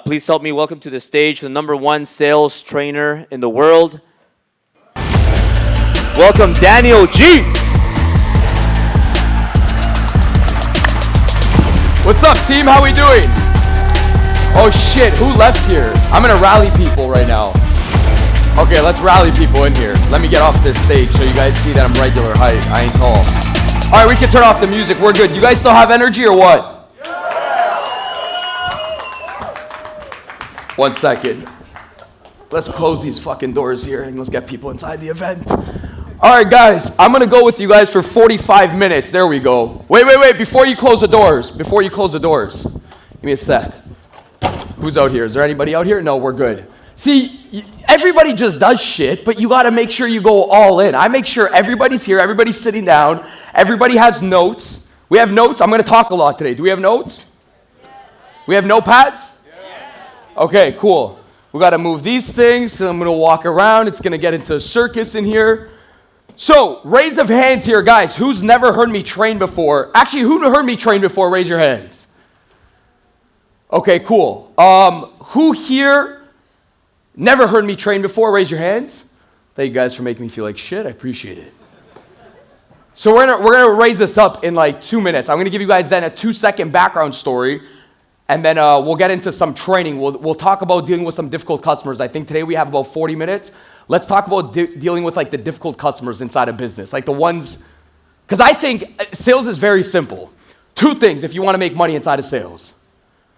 Please help me welcome to the stage the number one sales trainer in the world. Welcome, Daniel G. What's up, team? How we doing? Oh shit, who left here? I'm gonna rally people right now. Okay, let's rally people in here. Let me get off this stage so you guys see that I'm regular height. I ain't tall. All right, we can turn off the music. We're good. You guys still have energy or what? 1 second. Let's close these fucking doors here and let's get people inside the event. All right, guys, I'm going to go with you guys for 45 minutes. There we go. Wait. Before you close the doors. Give me a sec. Who's out here? Is there anybody out here? No, we're good. See, everybody just does shit, but you got to make sure you go all in. I make sure everybody's here, everybody's sitting down, everybody has notes. We have notes. I'm going to talk a lot today. Do we have notes? We have notepads? Okay, cool. We got to move these things because I'm going to walk around. It's going to get into a circus in here. So, raise of hands here, guys. Who's never heard me train before? Actually, who heard me train before? Raise your hands. Okay, cool. Who here never heard me train before? Raise your hands. Thank you guys for making me feel like shit. I appreciate it. So we're gonna raise this up in like 2 minutes. I'm gonna give you guys then a 2-second background story. And then we'll get into some training. We'll talk about dealing with some difficult customers. I think today we have about 40 minutes. Let's talk about dealing with like the difficult customers inside a business. Like the ones, because I think sales is very simple. 2 things if you want to make money inside of sales.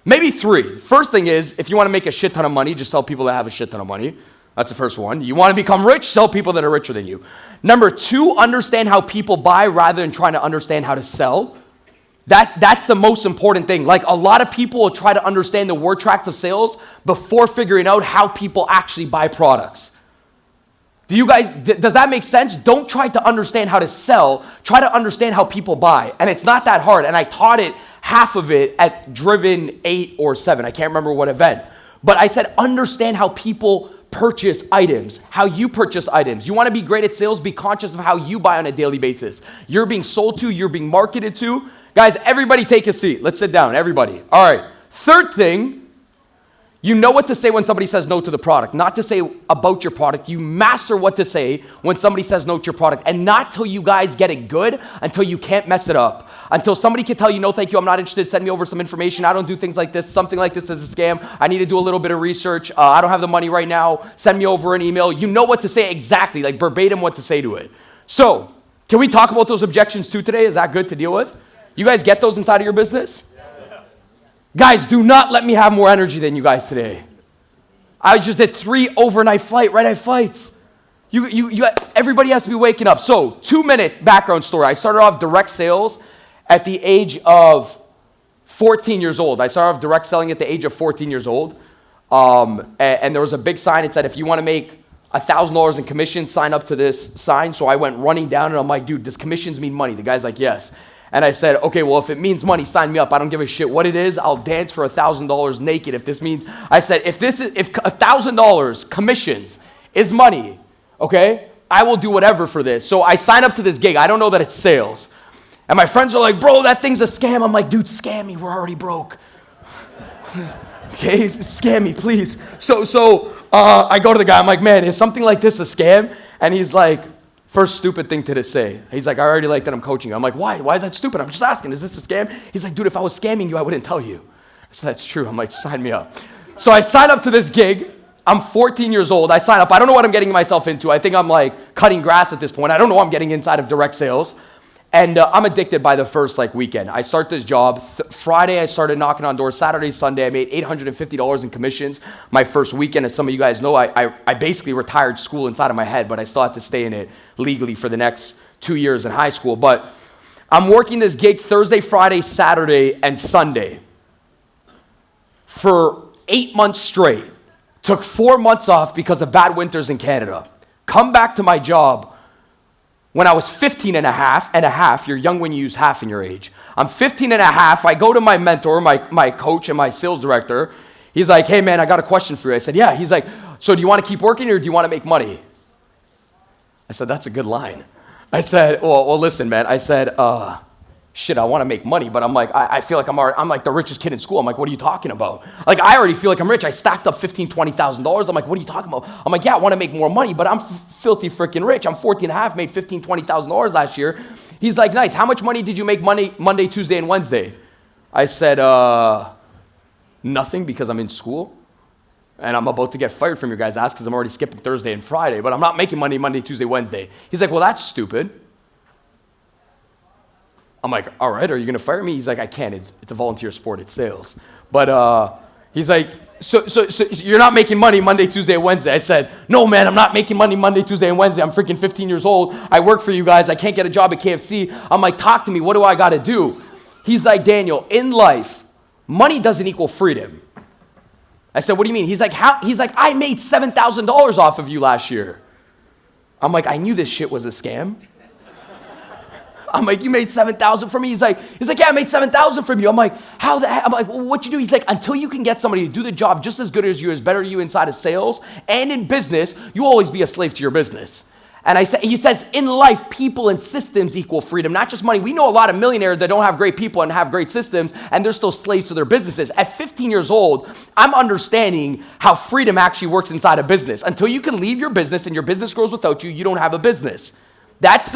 Maybe 3. First thing is, if you want to make a shit ton of money, just sell people that have a shit ton of money. That's the first one. You want to become rich, sell people that are richer than you. Number 2, understand how people buy rather than trying to understand how to sell. That's the most important thing. Like a lot of people will try to understand the word tracks of sales before figuring out how people actually buy products. Do you guys, does that make sense? Don't try to understand how to sell. Try to understand how people buy. And it's not that hard. And I taught it, half of it, at Driven 8 or 7. I can't remember what event. But I said, understand how people purchase items, how you purchase items. You want to be great at sales, be conscious of how you buy on a daily basis. You're being sold to, you're being marketed to. Guys, everybody take a seat. Let's sit down, everybody. All right. Third thing, you know what to say when somebody says no to the product. Not to say about your product. You master what to say when somebody says no to your product. And not till you guys get it good, until you can't mess it up. Until somebody can tell you, no, thank you, I'm not interested, send me over some information. I don't do things like this. Something like this is a scam. I need to do a little bit of research. I don't have the money right now. Send me over an email. You know what to say exactly, like verbatim what to say to it. So, can we talk about those objections too today? Is that good to deal with? You guys get those inside of your business? Yes. Guys, do not let me have more energy than you guys today. I just did 3 overnight flights. Everybody has to be waking up. So, 2-minute background story. I started off direct sales at the age of 14 years old. I started off direct selling at the age of 14 years old. And there was a big sign. It said, if you want to make $1,000 in commissions, sign up to this sign. So I went running down and I'm like, dude, does commissions mean money? The guy's like, yes. And I said, okay, well, if it means money, sign me up. I don't give a shit what it is. I'll dance for $1,000 naked if this means, I said, if $1,000 commissions is money, okay, I will do whatever for this. So I sign up to this gig. I don't know that it's sales. And my friends are like, bro, that thing's a scam. I'm like, dude, scam me. We're already broke. Okay, scam me, please. So I go to the guy. I'm like, man, is something like this a scam? And he's like, first stupid thing to say. He's like, I already like that I'm coaching you. I'm like, why? Why is that stupid? I'm just asking, is this a scam? He's like, dude, if I was scamming you, I wouldn't tell you. I said, that's true. I'm like, sign me up. So I sign up to this gig. I'm 14 years old. I sign up. I don't know what I'm getting myself into. I think I'm like cutting grass at this point. I don't know what I'm getting inside of direct sales. And I'm addicted by the first weekend. I start this job. Friday, I started knocking on doors. Saturday, Sunday, I made $850 in commissions. My first weekend, as some of you guys know, I basically retired school inside of my head, but I still had to stay in it legally for the next 2 years in high school. But I'm working this gig Thursday, Friday, Saturday, and Sunday for 8 months straight. Took 4 months off because of bad winters in Canada. Come back to my job. When I was 15 and a half, you're young when you use half in your age. I'm 15 and a half. I go to my mentor, my coach and my sales director. He's like, hey man, I got a question for you. I said, yeah. He's like, so do you want to keep working or do you want to make money? I said, that's a good line. I said, well listen, man. I said, shit, I want to make money, but I'm like, I feel like I'm like the richest kid in school. I'm like, what are you talking about? Like, I already feel like I'm rich. I stacked up $15,000, $20,000. I'm like, what are you talking about? I'm like, yeah, I want to make more money, but I'm filthy freaking rich. I'm 14 and a half, made $15,000, $20,000 last year. He's like, nice. How much money did you make Monday, Tuesday, and Wednesday? I said, nothing, because I'm in school. And I'm about to get fired from your guys' ass because I'm already skipping Thursday and Friday, but I'm not making money Monday, Tuesday, Wednesday. He's like, well, that's stupid. I'm like, all right, are you going to fire me? He's like, I can't. It's a volunteer sport. It's sales. But he's like, so you're not making money Monday, Tuesday, and Wednesday. I said, no, man, I'm not making money Monday, Tuesday, and Wednesday. I'm freaking 15 years old. I work for you guys. I can't get a job at KFC. I'm like, talk to me. What do I got to do? He's like, Daniel, in life, money doesn't equal freedom. I said, what do you mean? He's like, how? He's like, I made $7,000 off of you last year. I'm like, I knew this shit was a scam. I'm like, you made $7,000 from me? He's like, yeah, I made $7,000 from you. I'm like, how the heck? I'm like, well, what'd you do? He's like, until you can get somebody to do the job just as good as you, as better you inside of sales and in business, you always be a slave to your business. And he says, in life, people and systems equal freedom, not just money. We know a lot of millionaires that don't have great people and have great systems, and they're still slaves to their businesses. At 15 years old, I'm understanding how freedom actually works inside a business. Until you can leave your business and your business grows without you, you don't have a business. That's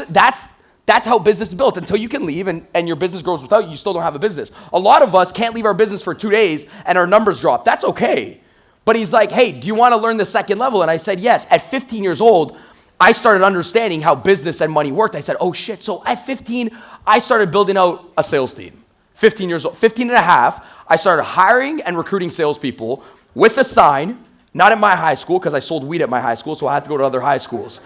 how business is built. Until you can leave and your business grows without you, you still don't have a business. A lot of us can't leave our business for 2 days and our numbers drop. That's okay. But he's like, hey, do you want to learn the second level? And I said, yes. At 15 years old, I started understanding how business and money worked. I said, oh shit. So at 15, I started building out a sales team. 15 years old, 15 and a half, I started hiring and recruiting salespeople with a sign, not at my high school, because I sold weed at my high school, so I had to go to other high schools.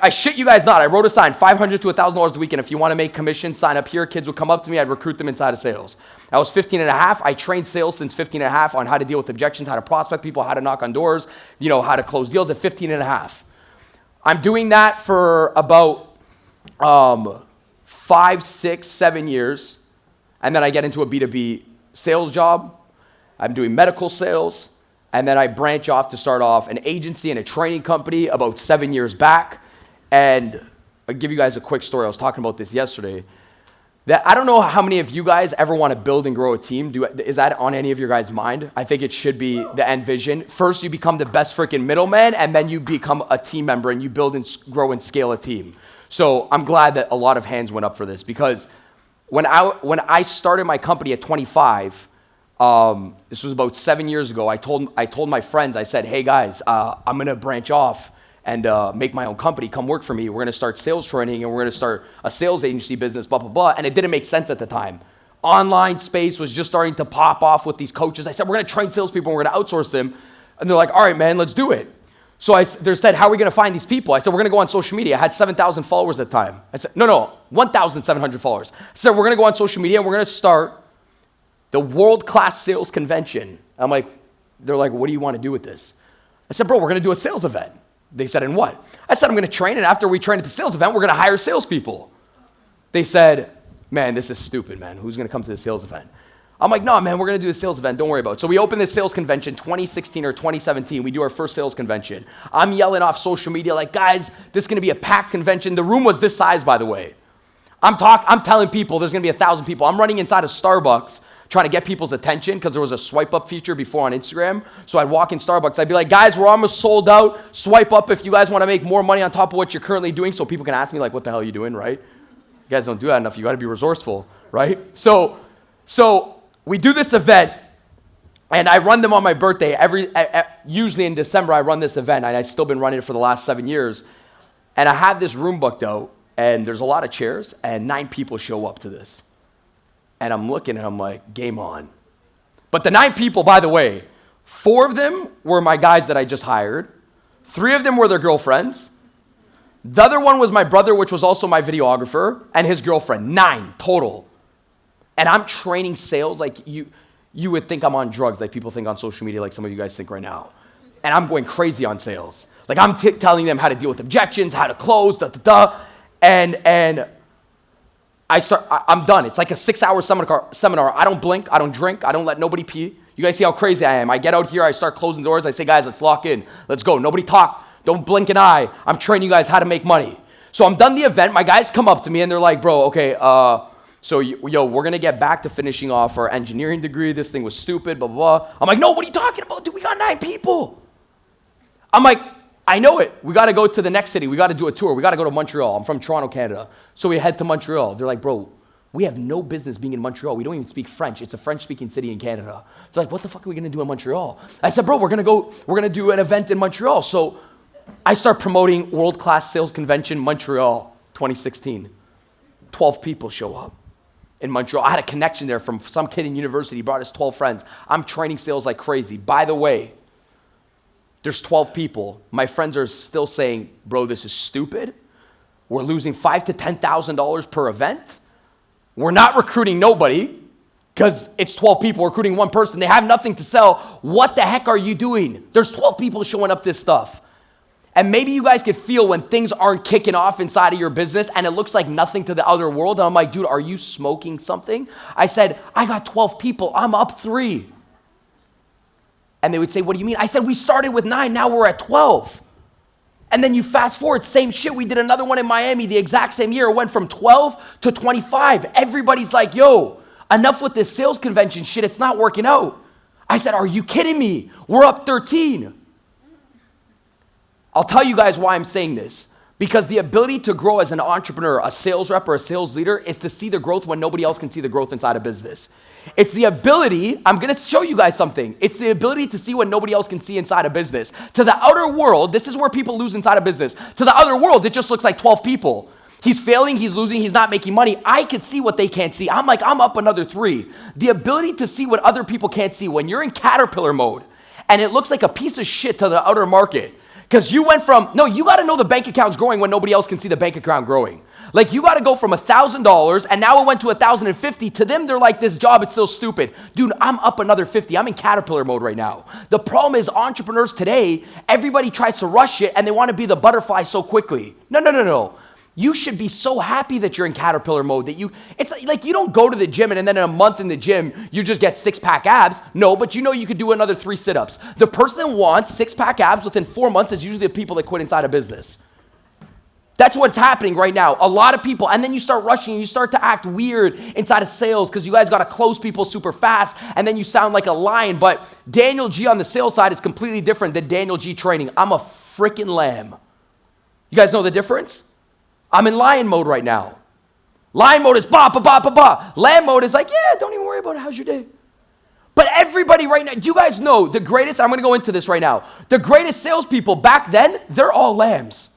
I shit you guys not. I wrote a sign, $500 to $1,000 a week, and if you want to make commission, sign up here. Kids would come up to me. I'd recruit them inside of sales. I was 15 and a half. I trained sales since 15 and a half on how to deal with objections, how to prospect people, how to knock on doors, how to close deals at 15 and a half. I'm doing that for about 5, 6, 7 years, and then I get into a B2B sales job. I'm doing medical sales, and then I branch off to start off an agency and a training company about 7 years back. And I'll give you guys a quick story. I was talking about this yesterday. That I don't know how many of you guys ever want to build and grow a team. Is that on any of your guys' mind? I think it should be the end vision. First, you become the best freaking middleman, and then you become a team member, and you build and grow and scale a team. So I'm glad that a lot of hands went up for this, because when I started my company at 25, this was about 7 years ago, I told my friends, I said, hey guys, I'm going to branch off and make my own company. Come work for me. We're going to start sales training, and we're going to start a sales agency business, blah, blah, blah. And it didn't make sense at the time. Online space was just starting to pop off with these coaches. I said, we're going to train salespeople, and we're going to outsource them. And they're like, all right, man, let's do it. So they said, how are we going to find these people? I said, we're going to go on social media. I had 7,000 followers at the time. I said, no, 1,700 followers. I said, we're going to go on social media, and we're going to start the world-class sales convention. They're like, what do you want to do with this? I said, bro, we're going to do a sales event. They said, and what? I said, I'm going to train, and after we train at the sales event, we're going to hire salespeople. They said, man, this is stupid, man. Who's going to come to the sales event? I'm like, no, man, we're going to do the sales event. Don't worry about it. So we opened this sales convention 2016 or 2017. We do our first sales convention. I'm yelling off social media like, guys, this is going to be a packed convention. The room was this size, by the way. I'm telling people there's going to be 1,000 people. I'm running inside of Starbucks trying to get people's attention because there was a swipe up feature before on Instagram. So I'd walk in Starbucks. I'd be like, guys, we're almost sold out. Swipe up if you guys want to make more money on top of what you're currently doing, so people can ask me like, what the hell are you doing, right? You guys don't do that enough. You got to be resourceful, right? So we do this event, and I run them on my birthday. Usually in December, I run this event, and I've still been running it for the last 7 years. And I have this room booked out, and there's a lot of chairs, and 9 people show up to this. And I'm looking, and I'm like, game on. But the 9 people, by the way, 4 of them were my guys that I just hired. 3 of them were their girlfriends. The other one was my brother, which was also my videographer, and his girlfriend. 9 total. And I'm training sales like you would think I'm on drugs, like people think on social media, like some of you guys think right now. And I'm going crazy on sales. Like I'm telling them how to deal with objections, how to close, and I'm done. It's like a 6-hour seminar. I don't blink. I don't drink. I don't let nobody pee. You guys see how crazy I am. I get out here. I start closing doors. I say, guys, let's lock in. Let's go. Nobody talk. Don't blink an eye. I'm training you guys how to make money. So I'm done the event. My guys come up to me, and they're like, bro, okay, So, we're going to get back to finishing off our engineering degree. This thing was stupid, blah, blah, blah. I'm like, no, what are you talking about? Dude, we got 9 people. I'm like, I know it. We got to go to the next city. We got to do a tour. We got to go to Montreal. I'm from Toronto, Canada. So we head to Montreal. They're like, bro, we have no business being in Montreal. We don't even speak French. It's a French-speaking city in Canada. They're like, what the fuck are we going to do in Montreal? I said, bro, we're going to do an event in Montreal. So I start promoting World Class Sales Convention Montreal 2016. 12 people show up in Montreal. I had a connection there from some kid in university. He brought his 12 friends. I'm training sales like crazy. By the way, there's 12 people. My friends are still saying, bro, this is stupid. We're losing $5,000 to $10,000 per event. We're not recruiting nobody because it's 12 people recruiting one person. They have nothing to sell. What the heck are you doing? There's 12 people showing up this stuff. And maybe you guys could feel when things aren't kicking off inside of your business and it looks like nothing to the outer world. And I'm like, dude, are you smoking something? I said, I got 12 people. I'm up 3. And they would say, what do you mean? I said, we started with 9. Now we're at 12. And then you fast forward, same shit. We did another one in Miami the exact same year. It went from 12 to 25. Everybody's like, yo, enough with this sales convention shit. It's not working out. I said, are you kidding me? We're up 13. I'll tell you guys why I'm saying this. Because the ability to grow as an entrepreneur, a sales rep, or a sales leader is to see the growth when nobody else can see the growth inside a business. It's the ability, I'm going to show you guys something. It's the ability to see what nobody else can see inside a business. To the outer world, this is where people lose inside a business. To the outer world, it just looks like 12 people. He's failing, he's losing, he's not making money. I could see what they can't see. I'm like, I'm up another 3. The ability to see what other people can't see. When you're in caterpillar mode and it looks like a piece of shit to the outer market, because you went from, no, you got to know the bank account's growing when nobody else can see the bank account growing. Like you got to go from $1,000 and now it went to $1,050. To them, they're like, this job is still stupid. Dude, I'm up another 50. I'm in caterpillar mode right now. The problem is entrepreneurs today, everybody tries to rush it and they want to be the butterfly so quickly. No. You should be so happy that you're in caterpillar mode that it's like you don't go to the gym and then in a month in the gym, you just get 6-pack abs. No, but you know you could do another 3 sit-ups. The person that wants 6-pack abs within 4 months is usually the people that quit inside a business. That's what's happening right now. A lot of people, and then you start rushing, you start to act weird inside of sales because you guys got to close people super fast, and then you sound like a lion. But Daniel G on the sales side is completely different than Daniel G training. I'm a freaking lamb. You guys know the difference? I'm in lion mode right now. Lion mode is ba, ba, ba, ba, ba. Lamb mode is like, yeah, don't even worry about it. How's your day? But everybody right now, do you guys know the greatest, I'm going to go into this right now. The greatest salespeople back then, they're all lambs.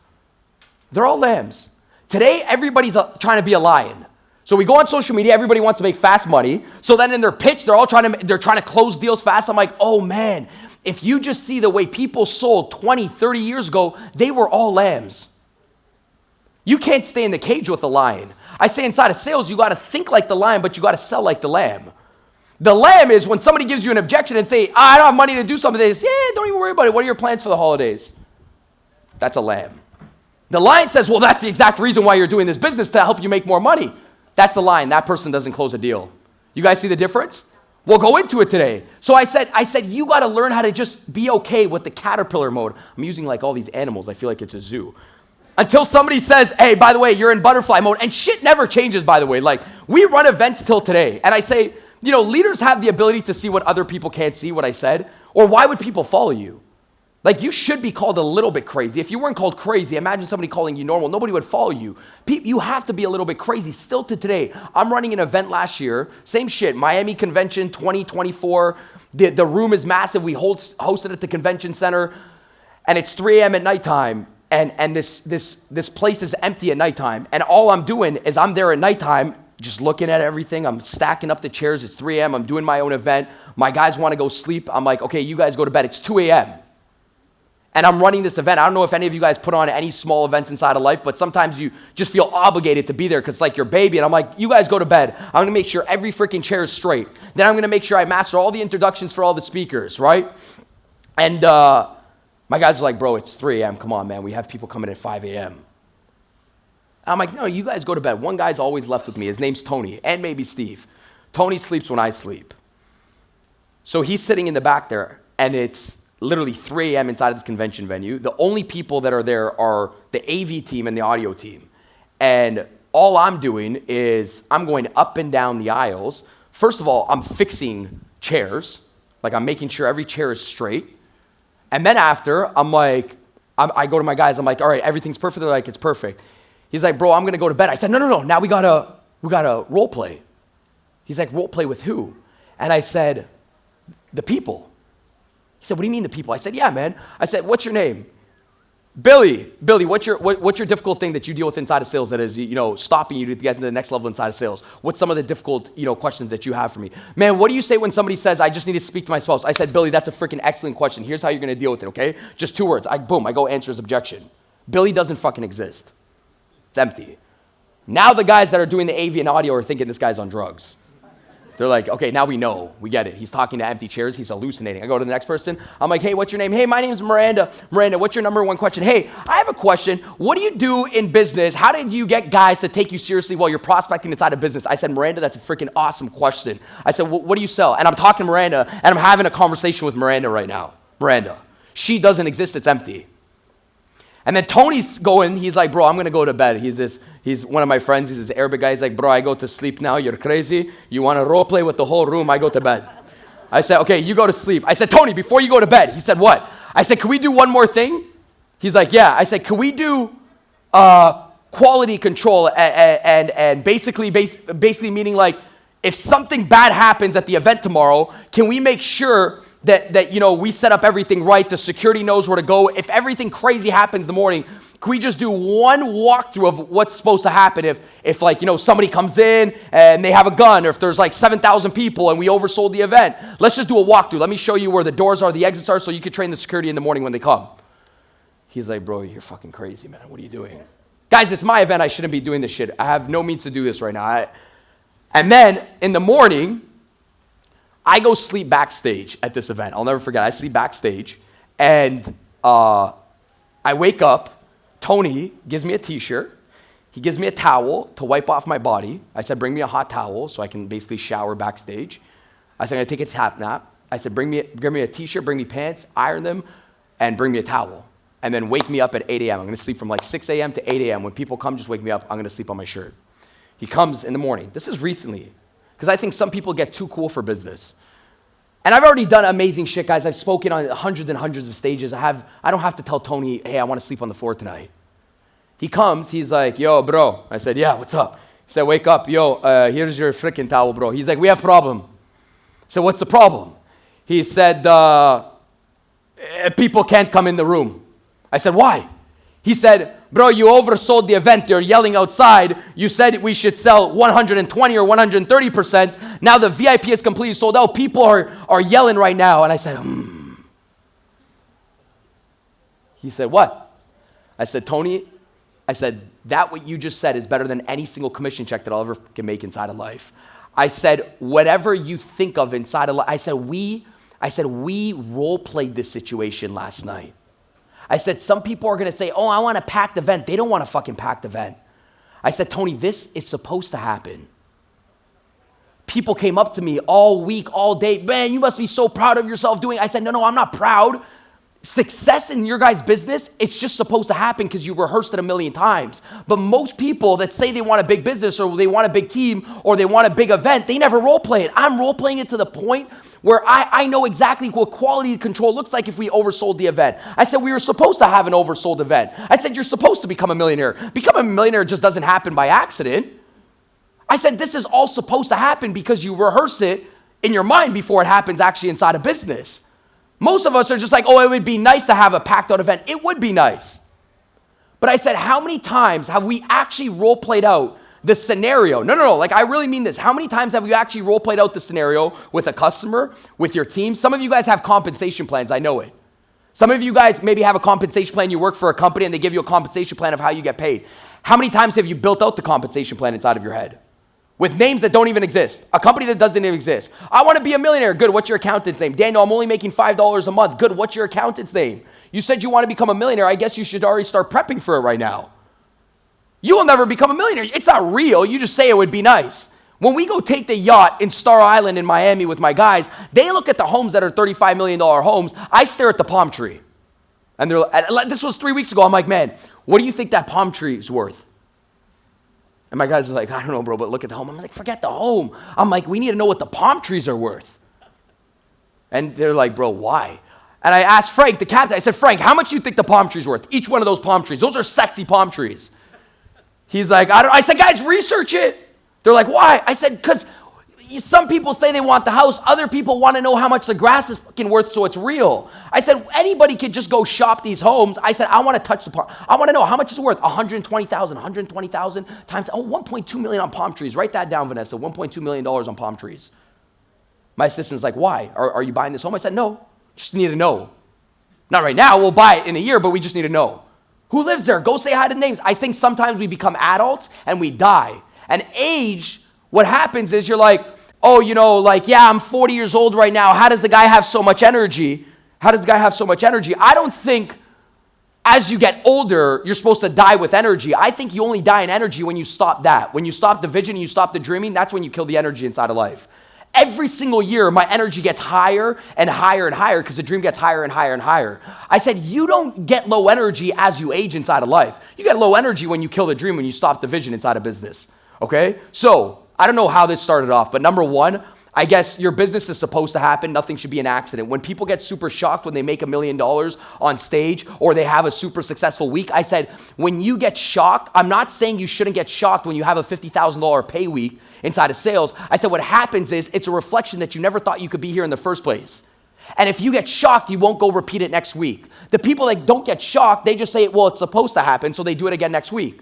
They're all lambs. Today, everybody's trying to be a lion. So we go on social media, everybody wants to make fast money. So then in their pitch, they're trying to close deals fast. I'm like, oh man, if you just see the way people sold 20, 30 years ago, they were all lambs. You can't stay in the cage with a lion. I say inside of sales, you got to think like the lion, but you got to sell like the lamb. The lamb is when somebody gives you an objection and say, I don't have money to do something. They say, yeah, don't even worry about it. What are your plans for the holidays? That's a lamb. The lion says, well, that's the exact reason why you're doing this business, to help you make more money. That's the lion. That person doesn't close a deal. You guys see the difference? We'll go into it today. So I said, you got to learn how to just be okay with the caterpillar mode. I'm using like all these animals. I feel like it's a zoo. Until somebody says, hey, by the way, you're in butterfly mode. And shit never changes, by the way. Like, we run events till today. And I say, leaders have the ability to see what other people can't see, what I said. Or why would people follow you? Like, you should be called a little bit crazy. If you weren't called crazy, imagine somebody calling you normal. Nobody would follow you. You have to be a little bit crazy. Still to today, I'm running an event last year. Same shit, Miami Convention 2024. The room is massive. We hosted at the convention center. And it's 3 a.m. at nighttime. And this place is empty at nighttime. And all I'm doing is I'm there at nighttime just looking at everything. I'm stacking up the chairs. It's 3 a.m. I'm doing my own event. My guys want to go sleep. I'm like, okay, you guys go to bed. It's 2 a.m. And I'm running this event. I don't know if any of you guys put on any small events inside of life, but sometimes you just feel obligated to be there because it's like your baby. And I'm like, you guys go to bed. I'm going to make sure every freaking chair is straight. Then I'm going to make sure I master all the introductions for all the speakers, right? And my guys are like, bro, it's 3 a.m. Come on, man. We have people coming at 5 a.m. I'm like, no, you guys go to bed. One guy's always left with me. His name's Tony, and maybe Steve. Tony sleeps when I sleep. So he's sitting in the back there, and it's literally 3 a.m. inside of this convention venue. The only people that are there are the AV team and the audio team. And all I'm doing is I'm going up and down the aisles. First of all, I'm fixing chairs. Like, I'm making sure every chair is straight. And then after, I go to my guys, I'm like, all right, everything's perfect. They're like, it's perfect. He's like, bro, I'm going to go to bed. I said, no, now we got to role play. He's like, role play with who? And I said, the people. He said, what do you mean the people? I said, yeah, man. I said, what's your name? Billy, what's your difficult thing that you deal with inside of sales that is, stopping you to get to the next level inside of sales? What's some of the difficult, questions that you have for me? Man, what do you say when somebody says, I just need to speak to my spouse? I said, Billy, that's a freaking excellent question. Here's how you're going to deal with it, okay? Just 2 words. I go answer his objection. Billy doesn't fucking exist. It's empty. Now the guys that are doing the AV and audio are thinking this guy's on drugs. They're like, okay, now we know. We get it. He's talking to empty chairs. He's hallucinating. I go to the next person. I'm like, hey, what's your name? Hey, my name's Miranda. Miranda, what's your number one question? Hey, I have a question. What do you do in business? How did you get guys to take you seriously while you're prospecting inside of business? I said, Miranda, that's a freaking awesome question. I said, what do you sell? And I'm talking to Miranda, and I'm having a conversation with Miranda right now. Miranda. She doesn't exist. It's empty. And then Tony's going, he's like, bro, I'm going to go to bed. He's one of my friends. He's this Arabic guy. He's like, bro, I go to sleep now. You're crazy. You want to role play with the whole room? I go to bed. I said, okay, you go to sleep. I said, Tony, before you go to bed. He said, what? I said, can we do one more thing? He's like, yeah. I said, can we do quality control and basically meaning like, if something bad happens at the event tomorrow, can we make sure that we set up everything right, the security knows where to go? If everything crazy happens in the morning, can we just do one walkthrough of what's supposed to happen if somebody comes in and they have a gun, or if there's like 7,000 people and we oversold the event? Let's just do a walkthrough. Let me show you where the doors are, the exits are, so you can train the security in the morning when they come. He's like, bro, you're fucking crazy, man. What are you doing? Guys, it's my event. I shouldn't be doing this shit. I have no means to do this right now. And then in the morning, I go sleep backstage at this event. I'll never forget. I sleep backstage, and I wake up. Tony gives me a t-shirt. He gives me a towel to wipe off my body. I said, bring me a hot towel so I can basically shower backstage. I said, I'm going to take a tap nap. I said, bring me a t-shirt, bring me pants, iron them, and bring me a towel. And then wake me up at 8 a.m. I'm going to sleep from like 6 a.m. to 8 a.m. When people come, just wake me up. I'm going to sleep on my shirt. He comes in the morning. This is recently, because I think some people get too cool for business. And I've already done amazing shit, guys. I've spoken on hundreds and hundreds of stages. I don't have to tell Tony, hey, I want to sleep on the floor tonight. He comes, he's like, yo, bro. I said, yeah, what's up? He said, wake up. Yo, here's your freaking towel, bro. He's like, we have a problem. I said, what's the problem? He said, people can't come in the room. I said, why? He said, bro, you oversold the event. They're yelling outside. You said we should sell 120 or 130%. Now the VIP is completely sold out. People are yelling right now. And I said, He said, what? I said, Tony, that what you just said is better than any single commission check that I'll ever can make inside of life. I said, whatever you think of inside of life. I said, we role played this situation last night. I said, some people are going to say, oh, I want a packed event. They don't want a fucking packed event. I said, Tony, this is supposed to happen. People came up to me all week, all day. Man, you must be so proud of yourself doing. I said, no, I'm not proud. Success in your guys' business, it's just supposed to happen because you rehearsed it a million times. But most people that say they want a big business or they want a big team or they want a big event, they never role play it. I'm role playing it to the point where I know exactly what quality control looks like if we oversold the event. I said we were supposed to have an oversold event. I said you're supposed to become a millionaire. Becoming a millionaire just doesn't happen by accident. I said this is all supposed to happen because you rehearse it in your mind before it happens actually inside a business. Most of us are just like, oh, it would be nice to have a packed out event. It would be nice. But I said, how many times have we actually role played out the scenario? No. Like, I really mean this. How many times have you actually role played out the scenario with a customer, with your team? Some of you guys have compensation plans. I know it. Some of you guys maybe have a compensation plan. You work for a company and they give you a compensation plan of how you get paid. How many times have you built out the compensation plan inside of your head? With names that don't even exist. A company that doesn't even exist. I want to be a millionaire. Good. What's your accountant's name? Daniel, I'm only making $5 a month. Good. What's your accountant's name? You said you want to become a millionaire. I guess you should already start prepping for it right now. You will never become a millionaire. It's not real. You just say it would be nice. When we go take the yacht in Star Island in Miami with my guys, they look at the homes that are $35 million homes. I stare at the palm tree. And this was 3 weeks ago. I'm like, man, what do you think that palm tree is worth? And my guys are like, I don't know, bro, but look at the home. I'm like, forget the home. I'm like, we need to know what the palm trees are worth. And they're like, bro, why? And I asked Frank, the captain, I said, Frank, how much do you think the palm tree's worth? Each one of those palm trees. Those are sexy palm trees. He's like, I said, guys, research it. They're like, why? I said, because some people say they want the house. Other people want to know how much the grass is fucking worth so it's real. I said, anybody could just go shop these homes. I said, I want to touch the palm. I want to know how much it's worth. 120,000 times, $1.2 million on palm trees. Write that down, Vanessa, $1.2 million on palm trees. My assistant's like, why? Are you buying this home? I said, no, just need to know. Not right now, we'll buy it in a year, but we just need to know. Who lives there? Go say hi to the names. I think sometimes we become adults and we die. And age, what happens is you're like, oh, yeah, I'm 40 years old right now. How does the guy have so much energy? I don't think as you get older, you're supposed to die with energy. I think you only die in energy when you stop that. When you stop the vision, you stop the dreaming, that's when you kill the energy inside of life. Every single year, my energy gets higher and higher and higher because the dream gets higher and higher and higher. I said, you don't get low energy as you age inside of life. You get low energy when you kill the dream, when you stop the vision inside of business, okay? So, I don't know how this started off, but number one, I guess your business is supposed to happen. Nothing should be an accident. When people get super shocked when they make $1 million on stage or they have a super successful week, I said, when you get shocked, I'm not saying you shouldn't get shocked when you have a $50,000 pay week inside of sales. I said, what happens is it's a reflection that you never thought you could be here in the first place. And if you get shocked, you won't go repeat it next week. The people that don't get shocked, they just say, well, it's supposed to happen, so they do it again next week.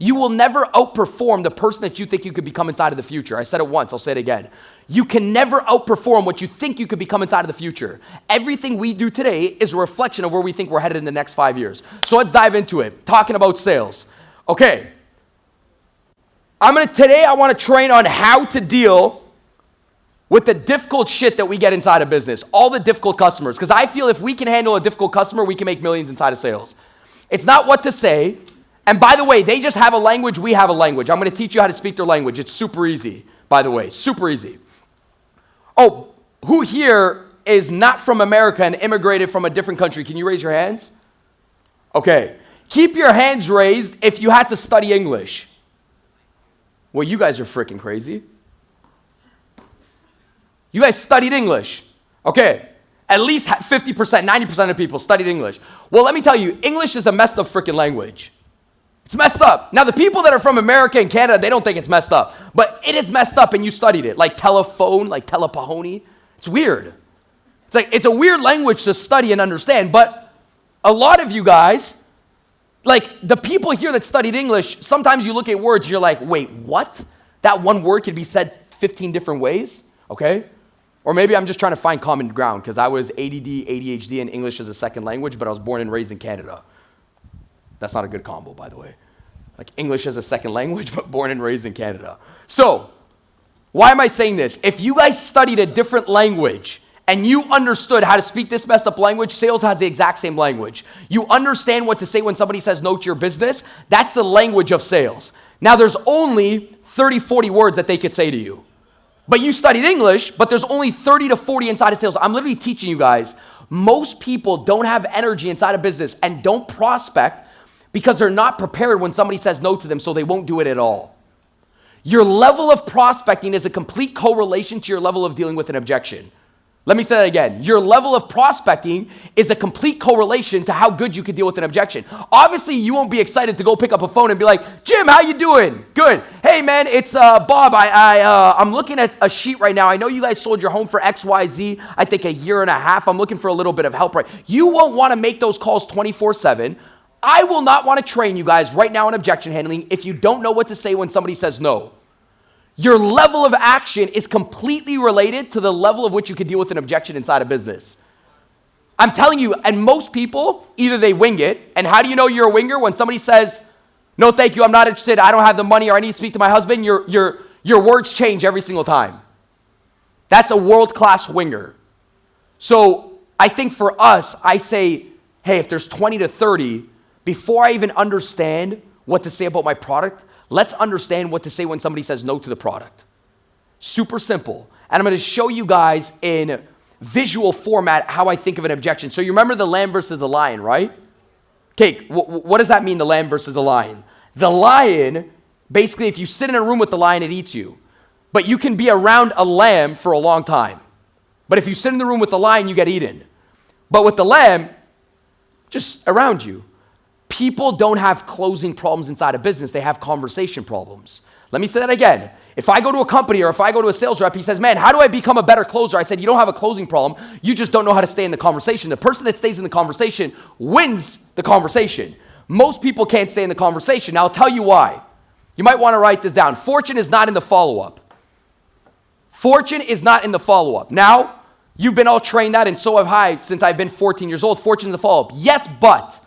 You will never outperform the person that you think you could become inside of the future. I said it once, I'll say it again. You can never outperform what you think you could become inside of the future. Everything we do today is a reflection of where we think we're headed in the next 5 years. So let's dive into it, talking about sales. Okay, today I want to train on how to deal with the difficult shit that we get inside of business, all the difficult customers, because I feel if we can handle a difficult customer, we can make millions inside of sales. It's not what to say. And by the way, they just have a language, we have a language. I'm going to teach you how to speak their language. It's super easy, by the way, super easy. Oh, who here is not from America and immigrated from a different country? Can you raise your hands? Okay. Keep your hands raised if you had to study English. Well, you guys are freaking crazy. You guys studied English. Okay. At least 50%, 90% of people studied English. Well, let me tell you, English is a messed up freaking language. It's messed up. Now, the people that are from America and Canada, they don't think it's messed up. But it is messed up and you studied it. Like telephone, like telepahony. It's weird. It's a weird language to study and understand. But a lot of you guys, like the people here that studied English, sometimes you look at words and you're like, wait, what? That one word could be said 15 different ways? Okay? Or maybe I'm just trying to find common ground because I was ADD, ADHD, and English as a second language, but I was born and raised in Canada. That's not a good combo, by the way. Like English as a second language, but born and raised in Canada. So, why am I saying this? If you guys studied a different language and you understood how to speak this messed up language, sales has the exact same language. You understand what to say when somebody says no to your business. That's the language of sales. Now, there's only 30, 40 words that they could say to you. But you studied English, but there's only 30 to 40 inside of sales. I'm literally teaching you guys. Most people don't have energy inside of business and don't prospect because they're not prepared when somebody says no to them, so they won't do it at all. Your level of prospecting is a complete correlation to your level of dealing with an objection. Let me say that again. Your level of prospecting is a complete correlation to how good you can deal with an objection. Obviously, you won't be excited to go pick up a phone and be like, Jim, how you doing? Good. Hey, man, it's Bob. I'm looking at a sheet right now. I know you guys sold your home for XYZ, I think a year and a half. I'm looking for a little bit of help, right? You won't want to make those calls 24/7. I will not want to train you guys right now in objection handling if you don't know what to say when somebody says no. Your level of action is completely related to the level of which you can deal with an objection inside a business. I'm telling you, and most people, either they wing it, and how do you know you're a winger? When somebody says, no, thank you, I'm not interested, I don't have the money, or I need to speak to my husband, your words change every single time. That's a world-class winger. So I think for us, I say, hey, if there's 20 to 30, before I even understand what to say about my product, let's understand what to say when somebody says no to the product. Super simple. And I'm going to show you guys in visual format how I think of an objection. So you remember the lamb versus the lion, right? Okay, what does that mean, the lamb versus the lion? The lion Basically, if you sit in a room with the lion, it eats you. But you can be around a lamb for a long time. But if you sit in the room with the lion, you get eaten. But with the lamb, just around you. People don't have closing problems inside a business. They have conversation problems. Let me say that again. If I go to a company or if I go to a sales rep, he says, man, how do I become a better closer? I said, you don't have a closing problem. You just don't know how to stay in the conversation. The person that stays in the conversation wins the conversation. Most people can't stay in the conversation. Now, I'll tell you why. You might want to write this down. Fortune is not in the follow-up. Fortune is not in the follow-up. Now, you've been all trained that, and so have I since I've been 14 years old. Fortune in the follow-up. Yes, but.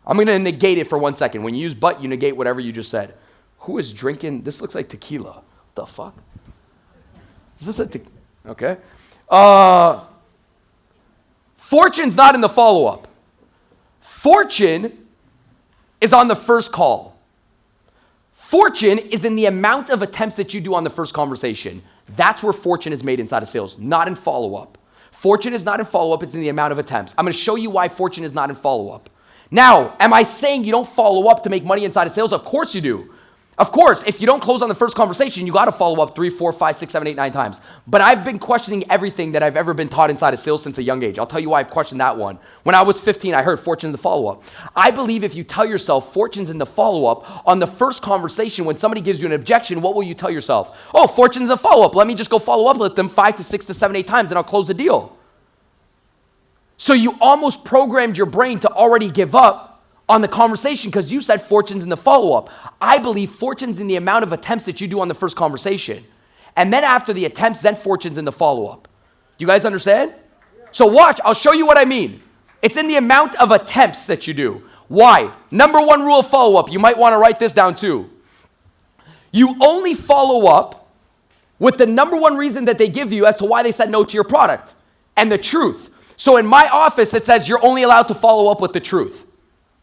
I'm going to negate it for 1 second. When you use but, you negate whatever you just said. Who is drinking? This looks like tequila. What the fuck? Is this a tequila? Okay. Fortune's not in the follow-up. Fortune is on the first call. Fortune is in the amount of attempts that you do on the first conversation. That's where fortune is made inside of sales, not in follow-up. Fortune is not in follow-up, it's in the amount of attempts. I'm going to show you why fortune is not in follow-up. Now, am I saying you don't follow up to make money inside of sales? Of course you do. Of course, if you don't close on the first conversation, you got to follow up 3, 4, 5, 6, 7, 8, 9 times. But I've been questioning everything that I've ever been taught inside of sales since a young age. I'll tell you why I've questioned that one. When I was 15, I heard fortune in the follow-up. I believe if you tell yourself fortune's in the follow-up, on the first conversation, when somebody gives you an objection, what will you tell yourself? Oh, fortune's in the follow-up. Let me just go follow up with them 5 to 6 to 7, 8 times, and I'll close the deal. So you almost programmed your brain to already give up on the conversation because you said fortune's in the follow-up. I believe fortune's in the amount of attempts that you do on the first conversation. And then after the attempts, then fortune's in the follow-up. You guys understand? So watch, I'll show you what I mean. It's in the amount of attempts that you do. Why? Number one rule of follow-up, you might want to write this down too. You only follow up with the number one reason that they give you as to why they said no to your product and the truth. So in my office, it says you're only allowed to follow up with the truth.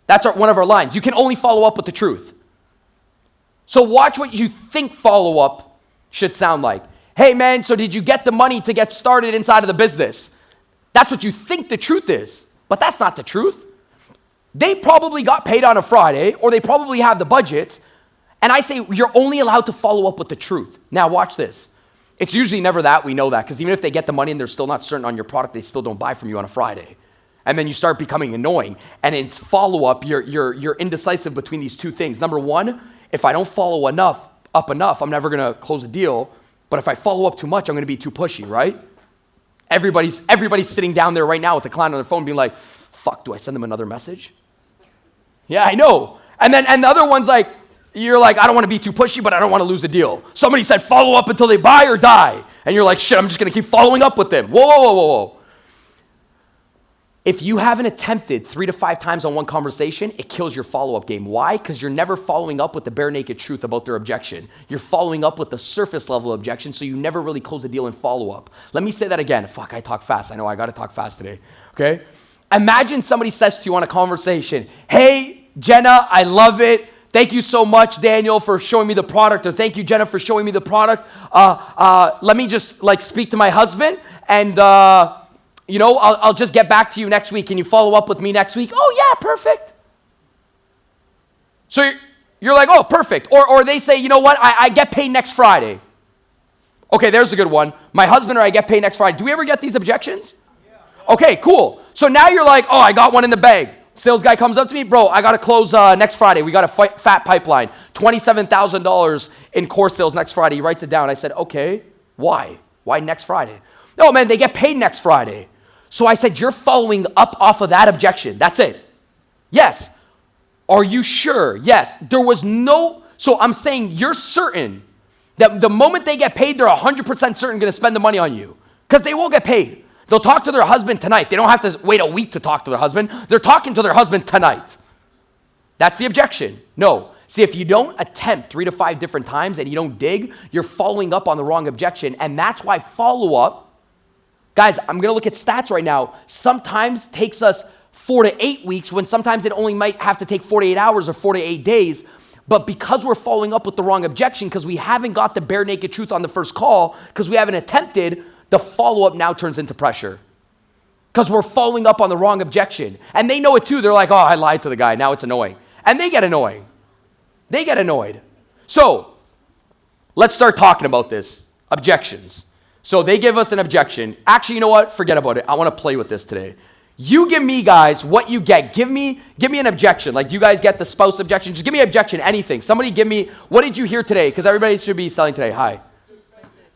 That's one of our lines. You can only follow up with the truth. So watch what you think follow-up should sound like. Hey man, so did you get the money to get started inside of the business? That's what you think the truth is, but that's not the truth. They probably got paid on a Friday, or they probably have the budgets, and I say you're only allowed to follow up with the truth. Now watch this. It's usually never that, we know that, because even if they get the money and they're still not certain on your product, they still don't buy from you on a Friday. And then you start becoming annoying. And in follow-up, you're indecisive between these two things. Number one, if I don't follow enough, I'm never going to close a deal. But if I follow up too much, I'm going to be too pushy, right? Everybody's sitting down there right now with a client on their phone being like, fuck, do I send them another message? Yeah, I know. And the other one's like, you're like, I don't want to be too pushy, but I don't want to lose a deal. Somebody said follow up until they buy or die. And you're like, shit, I'm just going to keep following up with them. Whoa. If you haven't attempted 3 to 5 times on one conversation, it kills your follow-up game. Why? Because you're never following up with the bare naked truth about their objection. You're following up with the surface level objection, so you never really close a deal in follow-up. Let me say that again. Fuck, I talk fast. I know I got to talk fast today, okay? Imagine somebody says to you on a conversation, hey, Jenna, I love it. Thank you so much, Daniel, for showing me the product, or thank you, Jenna, for showing me the product. Let me just speak to my husband, and I'll just get back to you next week. Can you follow up with me next week? Oh, yeah, perfect. So you're like, oh, perfect. Or they say, you know what, I get paid next Friday. Okay, there's a good one. My husband or I get paid next Friday. Do we ever get these objections? Yeah. Okay, cool. So now you're like, oh, I got one in the bag. Sales guy comes up to me, bro, I got to close next Friday. We got a fat pipeline, $27,000 in core sales next Friday. He writes it down. I said, okay, why? Why next Friday? No, man, they get paid next Friday. So I said, you're following up off of that objection. That's it. Yes. Are you sure? Yes. There was no, so I'm saying you're certain that the moment they get paid, they're 100% certain going to spend the money on you because they will get paid. They'll talk to their husband tonight. They don't have to wait a week to talk to their husband. They're talking to their husband tonight. That's the objection. No. See, if you don't attempt 3 to 5 different times and you don't dig, you're following up on the wrong objection. And that's why follow-up, guys, I'm going to look at stats right now. Sometimes takes us 4 to 8 weeks when sometimes it only might have to take 48 hours or 4 to 8 days. But because we're following up with the wrong objection, because we haven't got the bare naked truth on the first call, because we haven't attempted, the follow-up now turns into pressure. Because we're following up on the wrong objection. And they know it too. They're like, oh, I lied to the guy. Now it's annoying. And they get annoying. So let's start talking about this. Objections. So they give us an objection. Actually, you know what? Forget about it. I want to play with this today. You give me, guys, what you get. Give me an objection. Like, you guys get the spouse objection. Just give me an objection, anything. Somebody give me, what did you hear today? Because everybody should be selling today. Hi.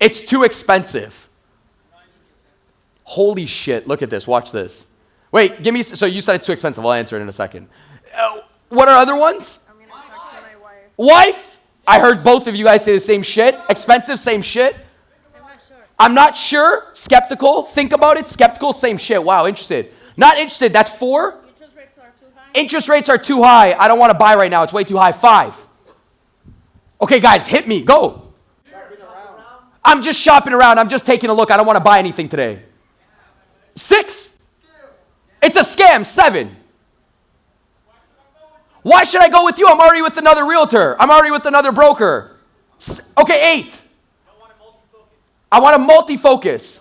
It's too expensive. Holy shit. Look at this. Watch this. Wait, give me, so you said it's too expensive. I'll answer it in a second. What are other ones? I'm going to talk to my wife. Wife? I heard both of you guys say the same shit. Expensive, same shit. I'm not sure. I'm not sure. Skeptical. Think about it. Skeptical, same shit. Wow, interested. Not interested. That's 4. Interest rates are too high. Interest rates are too high. I don't want to buy right now. It's way too high. 5. Okay, guys, hit me. Go. I'm just shopping around. I'm just taking a look. I don't want to buy anything today. 6. It's a scam. 7. Why should I go with you? I'm already with another realtor. I'm already with another broker. Okay, 8. I want to multi-focus.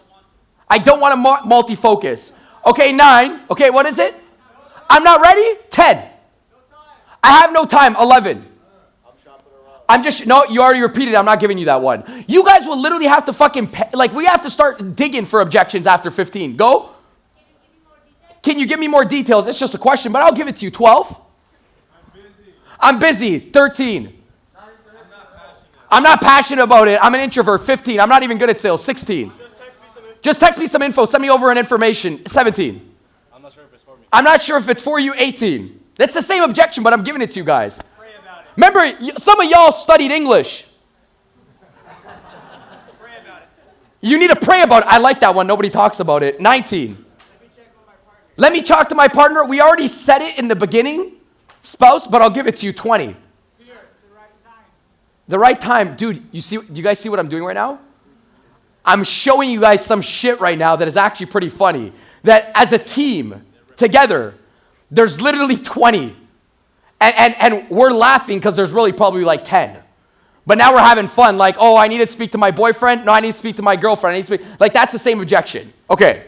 I don't want to multi-focus. Okay, 9. Okay, what is it? I'm not ready? 10. I have no time. 11. I'm just, no, you already repeated it. I'm not giving you that one. You guys will literally have to fucking, like, we have to start digging for objections after 15. Go. Can you give me more details? It's just a question, but I'll give it to you. 12. I'm busy. 13. I'm not passionate about it. I'm an introvert. 15. I'm not even good at sales. 16. Just text me some info. Send me over an information. 17. I'm not sure if it's for me. I'm not sure if it's for you. 18. That's the same objection, but I'm giving it to you guys. Pray about it. Remember, some of y'all studied English. Pray about it. You need to pray about it. I like that one. Nobody talks about it. 19. Let me talk to my partner. We already said it in the beginning, spouse, but I'll give it to you. 20. The right time. Dude, you guys see what I'm doing right now? I'm showing you guys some shit right now that is actually pretty funny. That as a team, together, there's literally 20. And we're laughing because there's really probably like 10. But now we're having fun. Like, oh, I need to speak to my boyfriend. No, I need to speak to my girlfriend. I need to speak. Like, that's the same objection. Okay.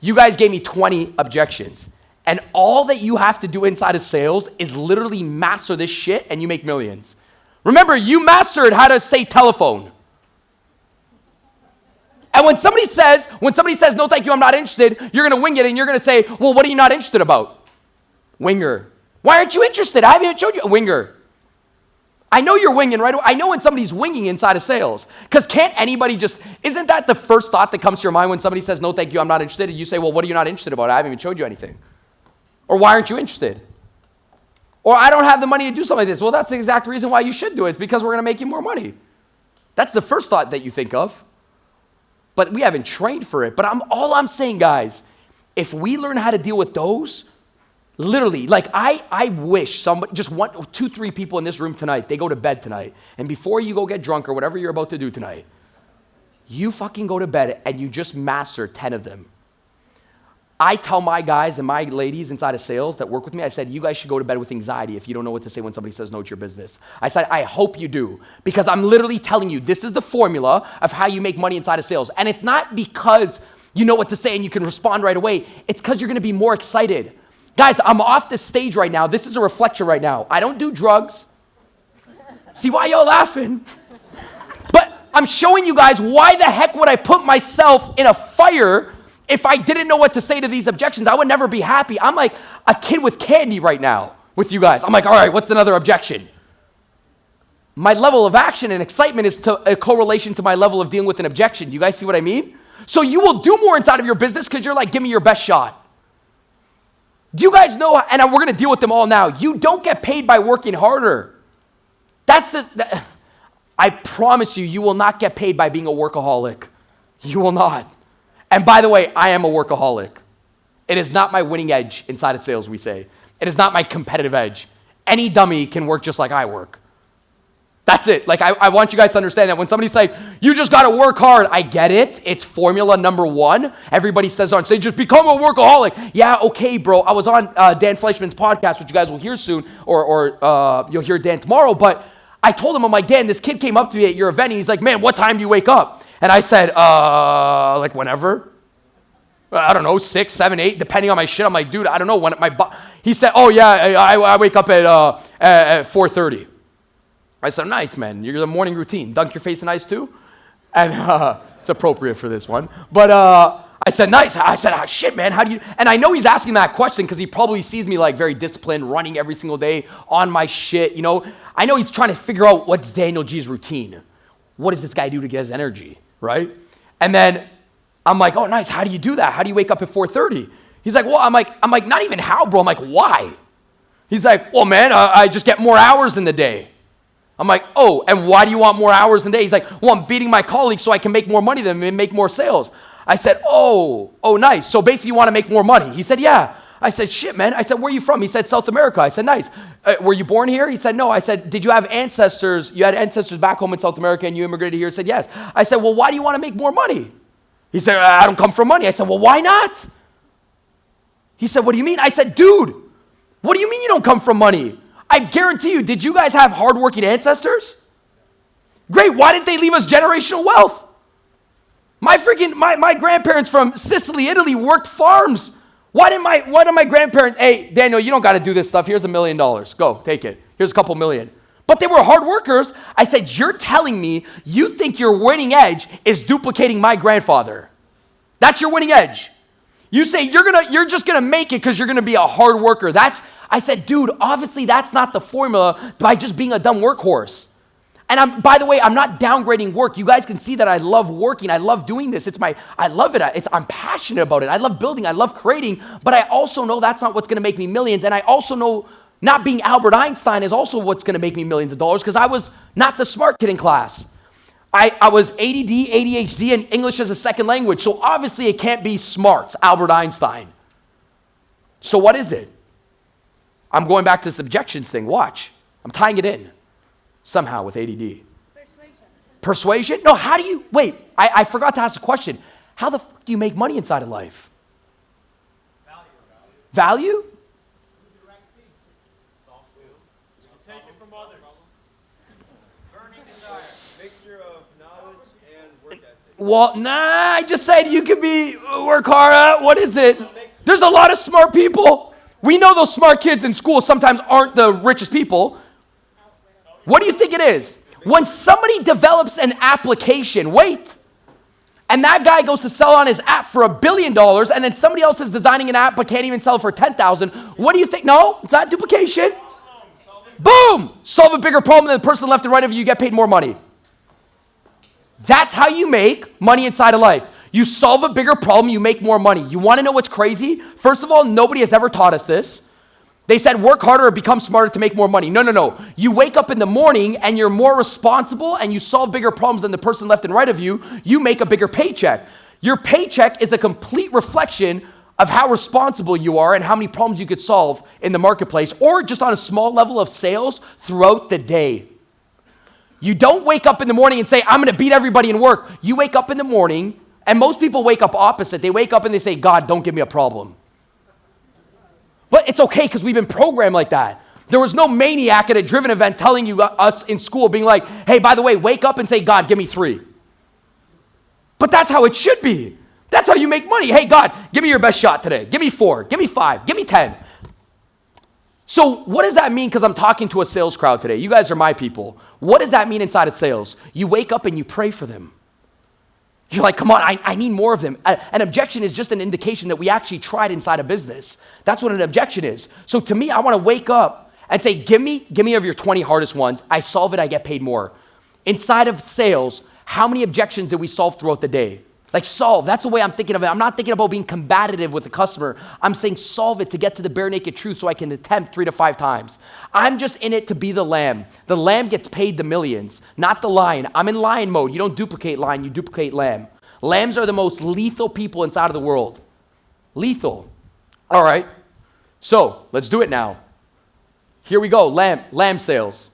You guys gave me 20 objections. And all that you have to do inside of sales is literally master this shit and you make millions. Remember, you mastered how to say telephone. And when somebody says, no, thank you, I'm not interested, you're going to wing it and you're going to say, well, what are you not interested about? Winger. Why aren't you interested? I haven't even showed you. Winger. I know you're winging right away. I know when somebody's winging inside of sales. Because can't anybody just, isn't that the first thought that comes to your mind when somebody says, no, thank you, I'm not interested? And you say, well, what are you not interested about? I haven't even showed you anything. Or why aren't you interested? Or I don't have the money to do something like this. Well, that's the exact reason why you should do it. It's because we're going to make you more money. That's the first thought that you think of. But we haven't trained for it. But all I'm saying, guys, if we learn how to deal with those, literally, like I wish somebody, just 1, 2, 3 people in this room tonight, they go to bed tonight. And before you go get drunk or whatever you're about to do tonight, you fucking go to bed and you just master 10 of them. I tell my guys and my ladies inside of sales that work with me, I said, you guys should go to bed with anxiety if you don't know what to say when somebody says no to your business. I said, I hope you do, because I'm literally telling you, this is the formula of how you make money inside of sales. And it's not because you know what to say and you can respond right away. It's because you're going to be more excited. Guys, I'm off the stage right now. This is a reflection right now. I don't do drugs. See, why y'all laughing? But I'm showing you guys, why the heck would I put myself in a fire if I didn't know what to say to these objections? I would never be happy. I'm like a kid with candy right now with you guys. I'm like, all right, what's another objection? My level of action and excitement is a correlation to my level of dealing with an objection. Do you guys see what I mean? So you will do more inside of your business because you're like, give me your best shot. Do you guys know, and we're going to deal with them all now, you don't get paid by working harder. I promise you, you will not get paid by being a workaholic. You will not. And by the way, I am a workaholic. It is not my winning edge inside of sales, we say. It is not my competitive edge. Any dummy can work just like I work. That's it. Like, I want you guys to understand that when somebody's like, you just got to work hard, I get it. It's formula number 1. Everybody says on stage, just become a workaholic. Yeah, okay, bro. I was on Dan Fleischman's podcast, which you guys will hear soon, or you'll hear Dan tomorrow. But I told him, I'm like, Dan, this kid came up to me at your event, and he's like, man, what time do you wake up? And I said, like whenever. I don't know, 6, 7, 8, depending on my shit. I'm like, dude, I don't know when he said, oh yeah, I wake up at 4:30. I said, nice, man. You're the morning routine. Dunk your face in ice too? And it's appropriate for this one. But I said, nice. I said, oh, shit, man, how do you? And I know he's asking that question because he probably sees me like very disciplined, running every single day on my shit, you know. I know he's trying to figure out what's Daniel G's routine. What does this guy do to get his energy, right? And then I'm like, oh, nice. How do you do that? How do you wake up at 4:30? He's like, well, I'm like, not even how, bro. I'm like, why? He's like, well, man, I just get more hours in the day. I'm like, oh, and why do you want more hours in the day? He's like, well, I'm beating my colleagues so I can make more money than them and make more sales. I said, oh, nice. So basically you want to make more money. He said, yeah. I said, shit, man. I said, where are you from? He said, South America. I said, nice. Were you born here? He said, no. I said, did you have ancestors? You had ancestors back home in South America and you immigrated here? He said, yes. I said, well, why do you want to make more money? He said, I don't come from money. I said, well, why not? He said, what do you mean? I said, dude, what do you mean you don't come from money? I guarantee you, did you guys have hardworking ancestors? Great, why didn't they leave us generational wealth? My grandparents from Sicily, Italy worked farms. Why did my grandparents, hey, Daniel, you don't got to do this stuff. Here's $1 million. Go, take it. Here's a couple million. But they were hard workers. I said, you're telling me you think your winning edge is duplicating my grandfather. That's your winning edge. You say you're just gonna make it because you're gonna be a hard worker. I said, dude, obviously that's not the formula by just being a dumb workhorse. And by the way, I'm not downgrading work. You guys can see that I love working. I love doing this. I love it. I'm passionate about it. I love building. I love creating. But I also know that's not what's going to make me millions. And I also know not being Albert Einstein is also what's going to make me millions of dollars because I was not the smart kid in class. I was ADD, ADHD, and English as a second language. So obviously it can't be smarts, Albert Einstein. So what is it? I'm going back to this objections thing. Watch. I'm tying it in. Somehow with ADD. Persuasion? No, how do you, wait, I forgot to ask a question. How the fuck do you make money inside of life? Value? Take it from others. Burning desire. Mixture of knowledge and work ethic. Well, nah, I just said you could work hard. What is it? There's a lot of smart people. We know those smart kids in school sometimes aren't the richest people. What do you think it is? When somebody develops an application, and that guy goes to sell on his app for $1 billion, and then somebody else is designing an app but can't even sell for $10,000, what do you think? No, it's not duplication. Boom! Solve a bigger problem than the person left and right of you, get paid more money. That's how you make money inside of life. You solve a bigger problem, you make more money. You want to know what's crazy? First of all, nobody has ever taught us this. They said work harder or become smarter to make more money. No. You wake up in the morning and you're more responsible and you solve bigger problems than the person left and right of you. You make a bigger paycheck. Your paycheck is a complete reflection of how responsible you are and how many problems you could solve in the marketplace or just on a small level of sales throughout the day. You don't wake up in the morning and say, I'm going to beat everybody in work. You wake up in the morning, and most people wake up opposite. They wake up and they say, God, don't give me a problem. But it's okay because we've been programmed like that. There was no maniac at a driven event telling us in school, being like, hey, by the way, wake up and say, God, give me 3. But that's how it should be. That's how you make money. Hey, God, give me your best shot today. Give me 4. Give me 5. Give me 10. So what does that mean? Because I'm talking to a sales crowd today. You guys are my people. What does that mean inside of sales? You wake up and you pray for them. You're like, come on, I need more of them. An objection is just an indication that we actually tried inside a business. That's what an objection is. So to me, I want to wake up and say, give me of your 20 hardest ones. I solve it, I get paid more. Inside of sales, how many objections did we solve throughout the day? Like solve, that's the way I'm thinking of it. I'm not thinking about being combative with the customer. I'm saying solve it to get to the bare naked truth so I can attempt 3 to 5 times. I'm just in it to be the lamb. The lamb gets paid the millions, not the lion. I'm in lion mode. You don't duplicate lion, you duplicate lamb. Lambs are the most lethal people inside of the world. Lethal. All right, so let's do it now. Here we go, lamb sales.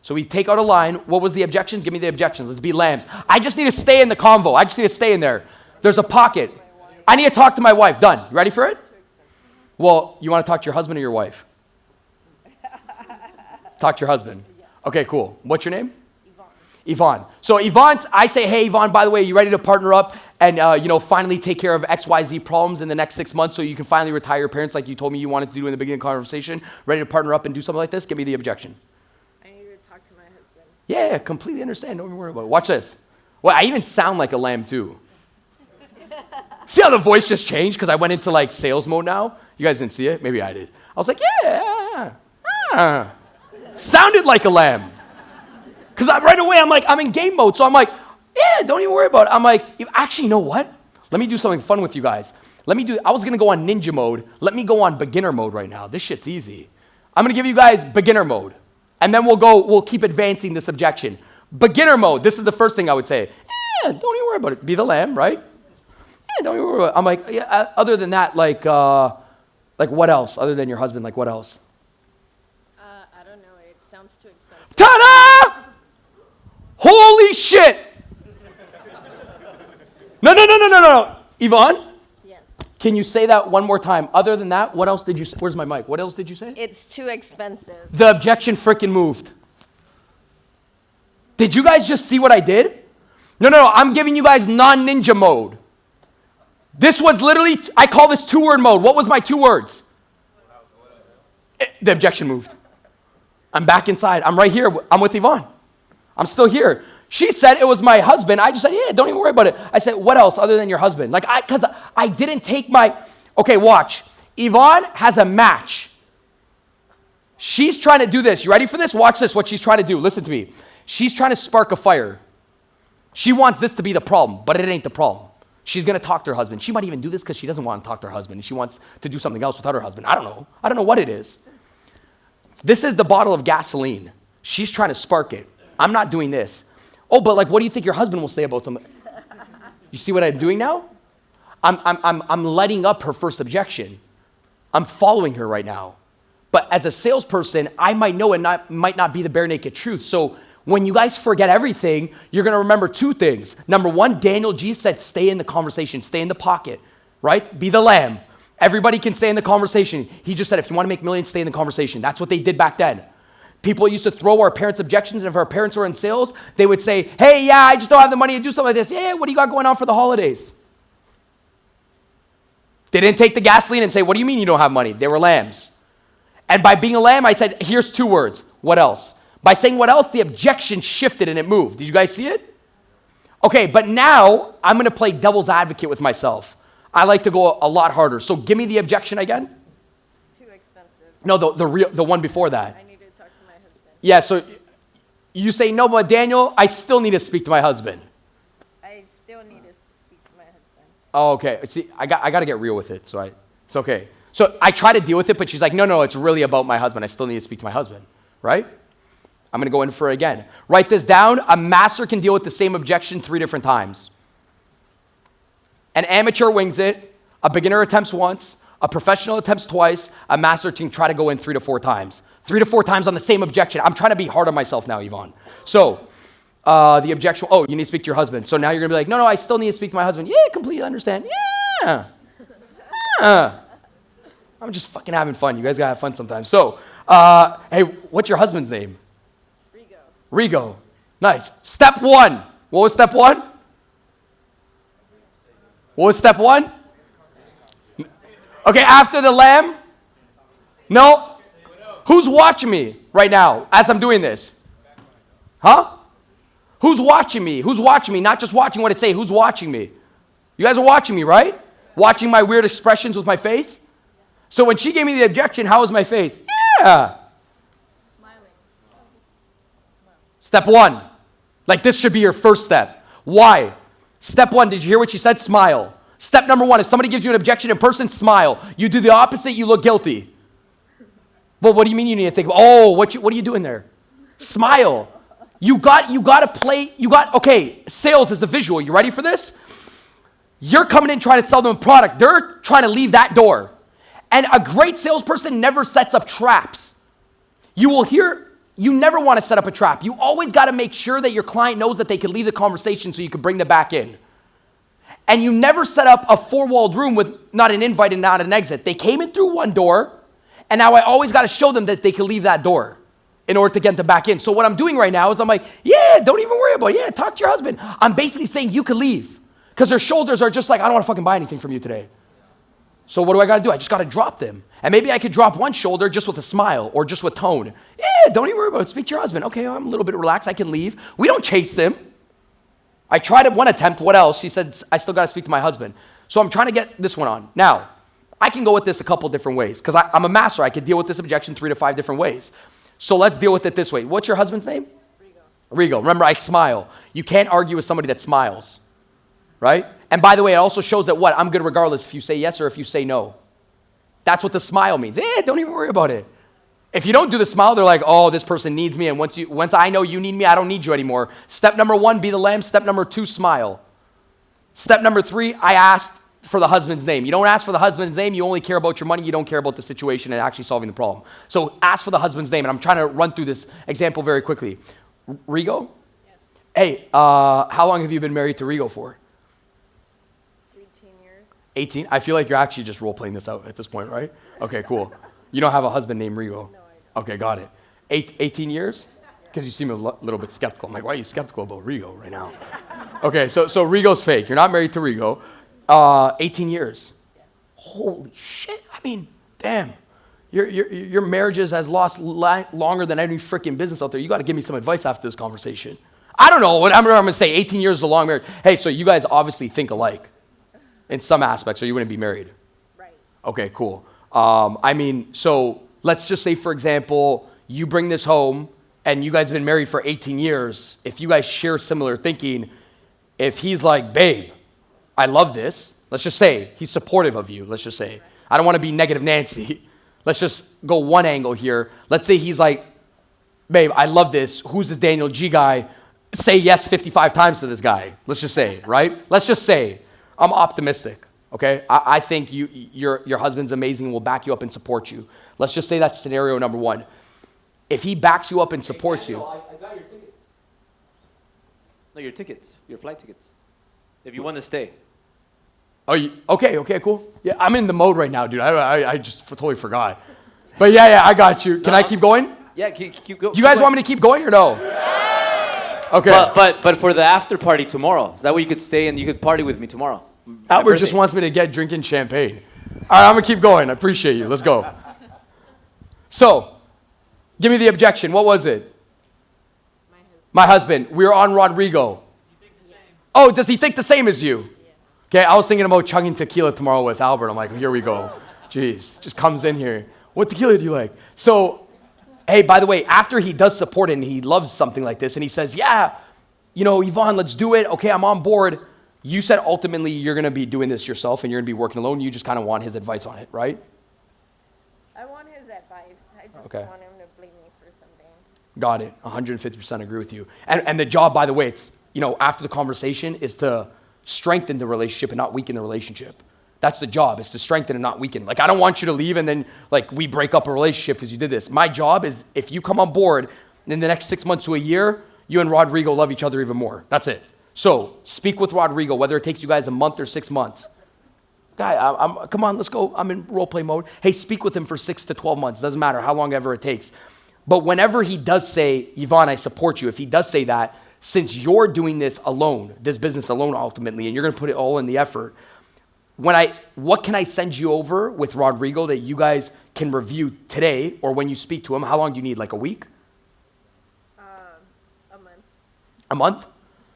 So we take out a line. What was the objections? Give me the objections. Let's be lambs. I just need to stay in the convo. I just need to stay in there. There's a pocket. I need to talk to my wife. Done. You ready for it? Well, you want to talk to your husband or your wife? Talk to your husband. Okay, cool. What's your name? Yvonne. So Yvonne, I say, hey, Yvonne, by the way, are you ready to partner up and, finally take care of XYZ problems in the next 6 months so you can finally retire your parents like you told me you wanted to do in the beginning of the conversation? Ready to partner up and do something like this? Give me the objection. Yeah, completely understand. Don't even worry about it. Watch this. Well, I even sound like a lamb too. See how the voice just changed because I went into like sales mode now? You guys didn't see it? Maybe I did. I was like, yeah. Sounded like a lamb. Because right away I'm in game mode. So I'm like, yeah, don't even worry about it. I'm like, actually, you know what? Let me do something fun with you guys. I was going to go on ninja mode. Let me go on beginner mode right now. This shit's easy. I'm going to give you guys beginner mode. And then we'll keep advancing this objection. Beginner mode, this is the first thing I would say. Yeah, don't even worry about it. Be the lamb, right? Yeah, don't even worry about it. I'm like, yeah, other than that, like what else? Other than your husband, like what else? I don't know. It sounds too expensive. Ta-da! Holy shit! No. Yvonne? Yes. Can you say that one more time? Other than that, what else did you say? Where's my mic? What else did you say? It's too expensive. The objection frickin' moved. Did you guys just see what I did? No. I'm giving you guys non-ninja mode. This was literally, I call this 2-word mode. What was my 2 words? The objection moved. I'm back inside. I'm right here. I'm with Yvonne. I'm still here. She said it was my husband. I just said, yeah, don't even worry about it. I said, what else other than your husband? Because I didn't take okay, watch. Yvonne has a match. She's trying to do this. You ready for this? Watch this, what she's trying to do. Listen to me. She's trying to spark a fire. She wants this to be the problem, but it ain't the problem. She's going to talk to her husband. She might even do this because she doesn't want to talk to her husband. She wants to do something else without her husband. I don't know. I don't know what it is. This is the bottle of gasoline. She's trying to spark it. I'm not doing this. Oh, but like, what do you think your husband will say about something? You see what I'm doing now? I'm lighting up her first objection. I'm following her right now. But as a salesperson, I might know it might not be the bare naked truth. So when you guys forget everything, you're going to remember 2 things. Number 1, Daniel G said, stay in the conversation, stay in the pocket, right? Be the lamb. Everybody can stay in the conversation. He just said, if you want to make millions, stay in the conversation. That's what they did back then. People used to throw our parents' objections, and if our parents were in sales, they would say, hey, yeah, I just don't have the money to do something like this. Yeah, what do you got going on for the holidays? They didn't take the gasoline and say, what do you mean you don't have money? They were lambs. And by being a lamb, I said, here's 2 words. What else? By saying what else, the objection shifted and it moved. Did you guys see it? Okay, but now I'm going to play devil's advocate with myself. I like to go a lot harder. So give me the objection again. It's too expensive. No, the one before that. I need to talk to my husband. Yeah, so you say, no, but Daniel, I still need to speak to my husband. I still need to speak to my husband. Oh, okay. See, I got to get real with it, so it's okay. So I try to deal with it, but she's like, no, it's really about my husband. I still need to speak to my husband, right? I'm going to go in for it again. Write this down. A master can deal with the same objection 3 different times. An amateur wings it. A beginner attempts once. A professional attempts twice. A master can try to go in 3 to 4 times. 3 to 4 times on the same objection. I'm trying to be hard on myself now, Yvonne. So the objection, you need to speak to your husband. So now you're going to be like, no, I still need to speak to my husband. Yeah, completely understand. Yeah. I'm just fucking having fun. You guys got to have fun sometimes. So, hey, what's your husband's name? Rigo. Nice. Step 1. What was step 1? What was step 1? Okay, after the lamb? No. Who's watching me right now as I'm doing this? Huh? Who's watching me? Who's watching me? Not just watching what I say. Who's watching me? You guys are watching me, right? Watching my weird expressions with my face? So when she gave me the objection, how was my face? Yeah. Step 1. Like this should be your first step. Why? Step 1, did you hear what she said? Smile. Step number 1, if somebody gives you an objection in person, smile. You do the opposite, you look guilty. Well, what do you mean you need to think? What are you doing there? Smile. You got to play, okay, sales is a visual. You ready for this? You're coming in trying to sell them a product. They're trying to leave that door. And a great salesperson never sets up traps. You never want to set up a trap. You always got to make sure that your client knows that they can leave the conversation so you can bring them back in. And you never set up a 4-walled room with not an invite and not an exit. They came in through one door, and now I always got to show them that they can leave that door in order to get them back in. So what I'm doing right now is I'm like, yeah, don't even worry about it. Yeah, talk to your husband. I'm basically saying you can leave because their shoulders are just like, I don't want to fucking buy anything from you today. So what do I got to do? I just got to drop them. And maybe I could drop one shoulder just with a smile or just with tone. Yeah, don't even worry about it. Speak to your husband. Okay, I'm a little bit relaxed. I can leave. We don't chase them. I tried it one attempt. What else? She said, I still got to speak to my husband. So I'm trying to get this one on. Now, I can go with this a couple different ways because I'm a master. I could deal with this objection 3 to 5 different ways. So let's deal with it this way. What's your husband's name? Rigo. Remember, I smile. You can't argue with somebody that smiles, right? And by the way, it also shows that what? I'm good regardless if you say yes or if you say no. That's what the smile means. Don't even worry about it. If you don't do the smile, they're like, oh, this person needs me. And once I know you need me, I don't need you anymore. Step number 1, be the lamb. Step number 2, smile. Step number 3, I asked for the husband's name. You don't ask for the husband's name. You only care about your money. You don't care about the situation and actually solving the problem. So ask for the husband's name. And I'm trying to run through this example very quickly. Rigo? Yes. Hey, how long have you been married to Rigo for? 18 years. 18? I feel like you're actually just role-playing this out at this point, right? Okay, cool. You don't have a husband named Rigo? No, I don't. Okay, got it. 18 years? Because you seem a little bit skeptical. I'm like, why are you skeptical about Rigo right now? Okay, so Rigo's fake. You're not married to Rigo. 18 years. Yes. Holy shit. I mean, damn. Your marriages has lost longer than any freaking business out there. You got to give me some advice after this conversation. I don't know. I'm going to say 18 years is a long marriage. Hey, so you guys obviously think alike in some aspects, or you wouldn't be married. Right. Okay, cool. I mean, so let's just say, for example, you bring this home and you guys have been married for 18 years. If you guys share similar thinking, if he's like, babe, I love this. Let's just say he's supportive of you. Let's just say. I don't want to be negative Nancy. Let's just go one angle here. Let's say he's like, babe, I love this. Who's this Daniel G guy? Say yes 55 times to this guy. Let's just say, right? Let's just say. I'm optimistic, okay? I think your husband's amazing and will back you up and support you. Let's just say that's scenario number 1. If he backs you up and supports you. I got your tickets. No, your tickets. Your flight tickets. If you want to stay. Oh, okay, cool. Yeah, I'm in the mode right now, dude. I just totally forgot. But yeah, I got you. Can I keep going? Yeah, keep going. Do you guys want me to keep going or no? Okay. But for the after party tomorrow, so that way you could stay and you could party with me tomorrow. Albert just wants me to get drinking champagne. All right, I'm going to keep going. I appreciate you. Let's go. So, give me the objection. What was it? My husband. We're on Rodrigo. Oh, does he think the same as you? Okay, I was thinking about chugging tequila tomorrow with Albert. I'm like, here we go. Jeez, just comes in here. What tequila do you like? So, hey, by the way, after he does support it and he loves something like this and he says, yeah, Yvonne, let's do it. Okay, I'm on board. You said ultimately you're going to be doing this yourself and you're going to be working alone. You just kind of want his advice on it, right? I want his advice. I just Okay. want him to blame me for something. Got it. 150% agree with you. And the job, by the way, it's, after the conversation is to strengthen the relationship and not weaken the relationship. That's the job, is to strengthen and not weaken. Like, I don't want you to leave and then, we break up a relationship because you did this. My job is, if you come on board in the next 6 months to a year, you and Rodrigo love each other even more. That's it. So, speak with Rodrigo, whether it takes you guys a month or 6 months. Guy, come on, let's go. I'm in role play mode. Hey, speak with him for 6 to 12 months. Doesn't matter how long ever it takes. But whenever he does say, Yvonne, I support you, if he does say that, since you're doing this alone, this business alone ultimately, and you're going to put it all in the effort, what can I send you over with Rodrigo that you guys can review today or when you speak to him? How long do you need, like a week? A month. A month?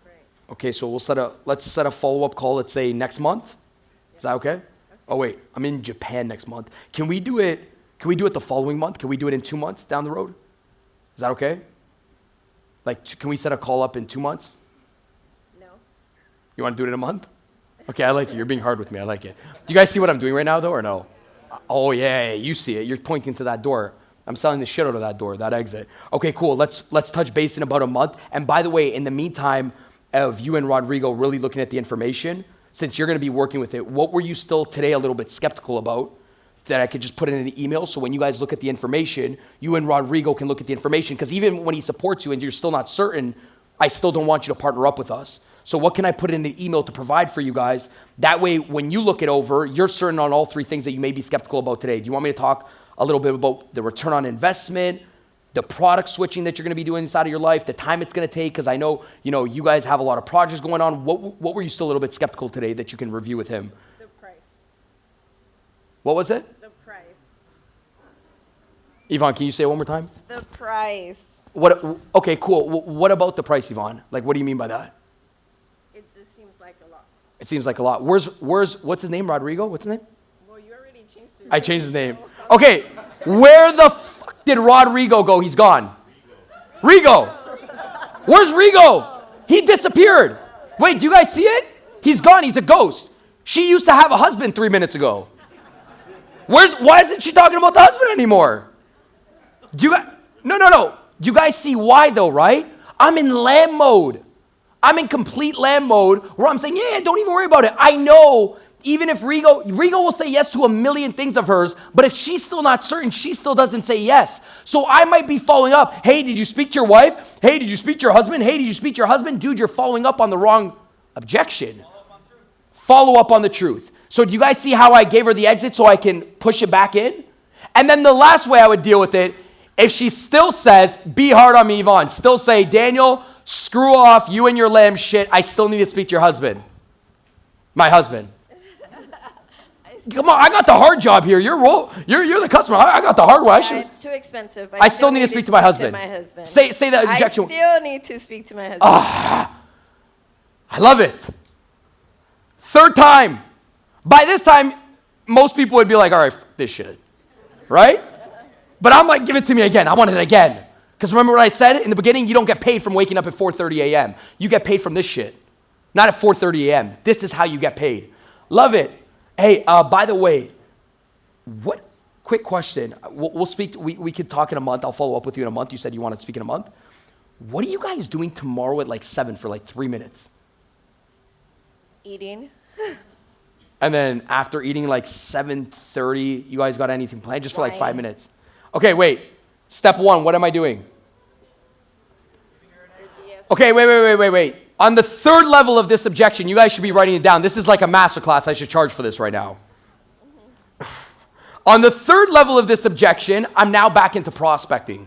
Right. Okay, so let's set a follow-up call, let's say next month. Is that okay? Oh wait, I'm in Japan next month. Can we do it the following month? Can we do it in 2 months down the road? Is that okay? Can we set a call up in 2 months? No. You want to do it in a month? Okay, I like it. You're being hard with me. I like it. Do you guys see what I'm doing right now, though, or no? Oh, yeah, you see it. You're pointing to that door. I'm selling the shit out of that door, that exit. Okay, cool. Let's touch base in about a month. And by the way, in the meantime of you and Rodrigo really looking at the information, since you're going to be working with it, what were you still today a little bit skeptical about that I could just put in an email so when you guys look at the information, you and Rodrigo can look at the information? Because even when he supports you and you're still not certain, I still don't want you to partner up with us. So what can I put in an email to provide for you guys? That way, when you look it over, you're certain on all 3 things that you may be skeptical about today. Do you want me to talk a little bit about the return on investment, the product switching that you're going to be doing inside of your life, the time it's going to take? Because I know, you guys have a lot of projects going on. What were you still a little bit skeptical today that you can review with him? The price. What was it? The price. Yvonne, can you say it one more time? The price. What? Okay, cool. What about the price, Yvonne? Like, what do you mean by that? It just seems like a lot. It seems like a lot. What's his name? Rodrigo? What's his name? Well, you already changed it. I changed his name. Okay, where the fuck did Rodrigo go? He's gone. Rigo. Where's Rigo? He disappeared. Wait, do you guys see it? He's gone. He's a ghost. She used to have a husband 3 minutes ago. Why isn't she talking about the husband anymore? Do you guys, no. You guys see why though, right? I'm in lamb mode. I'm in complete lamb mode where I'm saying, yeah, don't even worry about it. I know even if Rigo will say yes to a million things of hers, but if she's still not certain, she still doesn't say yes. So I might be following up. Hey, did you speak to your wife? Hey, did you speak to your husband? Hey, did you speak to your husband? Dude, you're following up on the wrong objection. Follow up on the truth. So do you guys see how I gave her the exit so I can push it back in? And then the last way I would deal with it, if she still says, be hard on me, Yvonne, still say, Daniel, screw off, you and your lamb shit, I still need to speak to your husband. My husband. Come on, I got the hard job here. You're the customer. I got the hard one. It's too expensive. I still need to speak to my husband. Say that objection. I still need to speak to my husband. I love it. Third time. By this time, most people would be like, all right, this shit. Right? But I'm like, give it to me again. I want it again. Because remember what I said in the beginning? You don't get paid from waking up at 4:30 a.m. You get paid from this shit. Not at 4:30 a.m. This is how you get paid. Love it. Hey, by the way, quick question. We'll speak, we could talk in a month. I'll follow up with you in a month. You said you want to speak in a month. What are you guys doing tomorrow at like 7 for like 3 minutes? Eating. And then after eating like 7:30, you guys got anything planned? Just for like 5 minutes. Okay, wait. Step 1, what am I doing? Okay, wait. On the third level of this objection, you guys should be writing it down. This is like a masterclass. I should charge for this right now. On the third level of this objection, I'm now back into prospecting.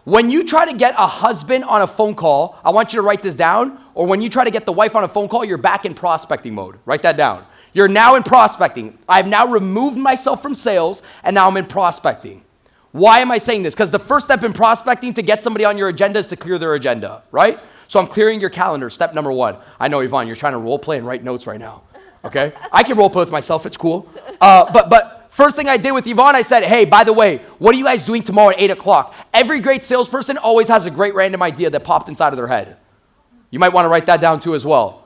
When you try to get a husband on a phone call, I want you to write this down, or when you try to get the wife on a phone call, you're back in prospecting mode. Write that down. You're now in prospecting. I've now removed myself from sales, and now I'm in prospecting. Why am I saying this? Because the first step in prospecting to get somebody on your agenda is to clear their agenda, right? So I'm clearing your calendar, step number 1. I know, Yvonne, you're trying to role play and write notes right now, okay? I can role play with myself, it's cool. But first thing I did with Yvonne, I said, hey, by the way, what are you guys doing tomorrow at 8 o'clock? Every great salesperson always has a great random idea that popped inside of their head. You might want to write that down too as well.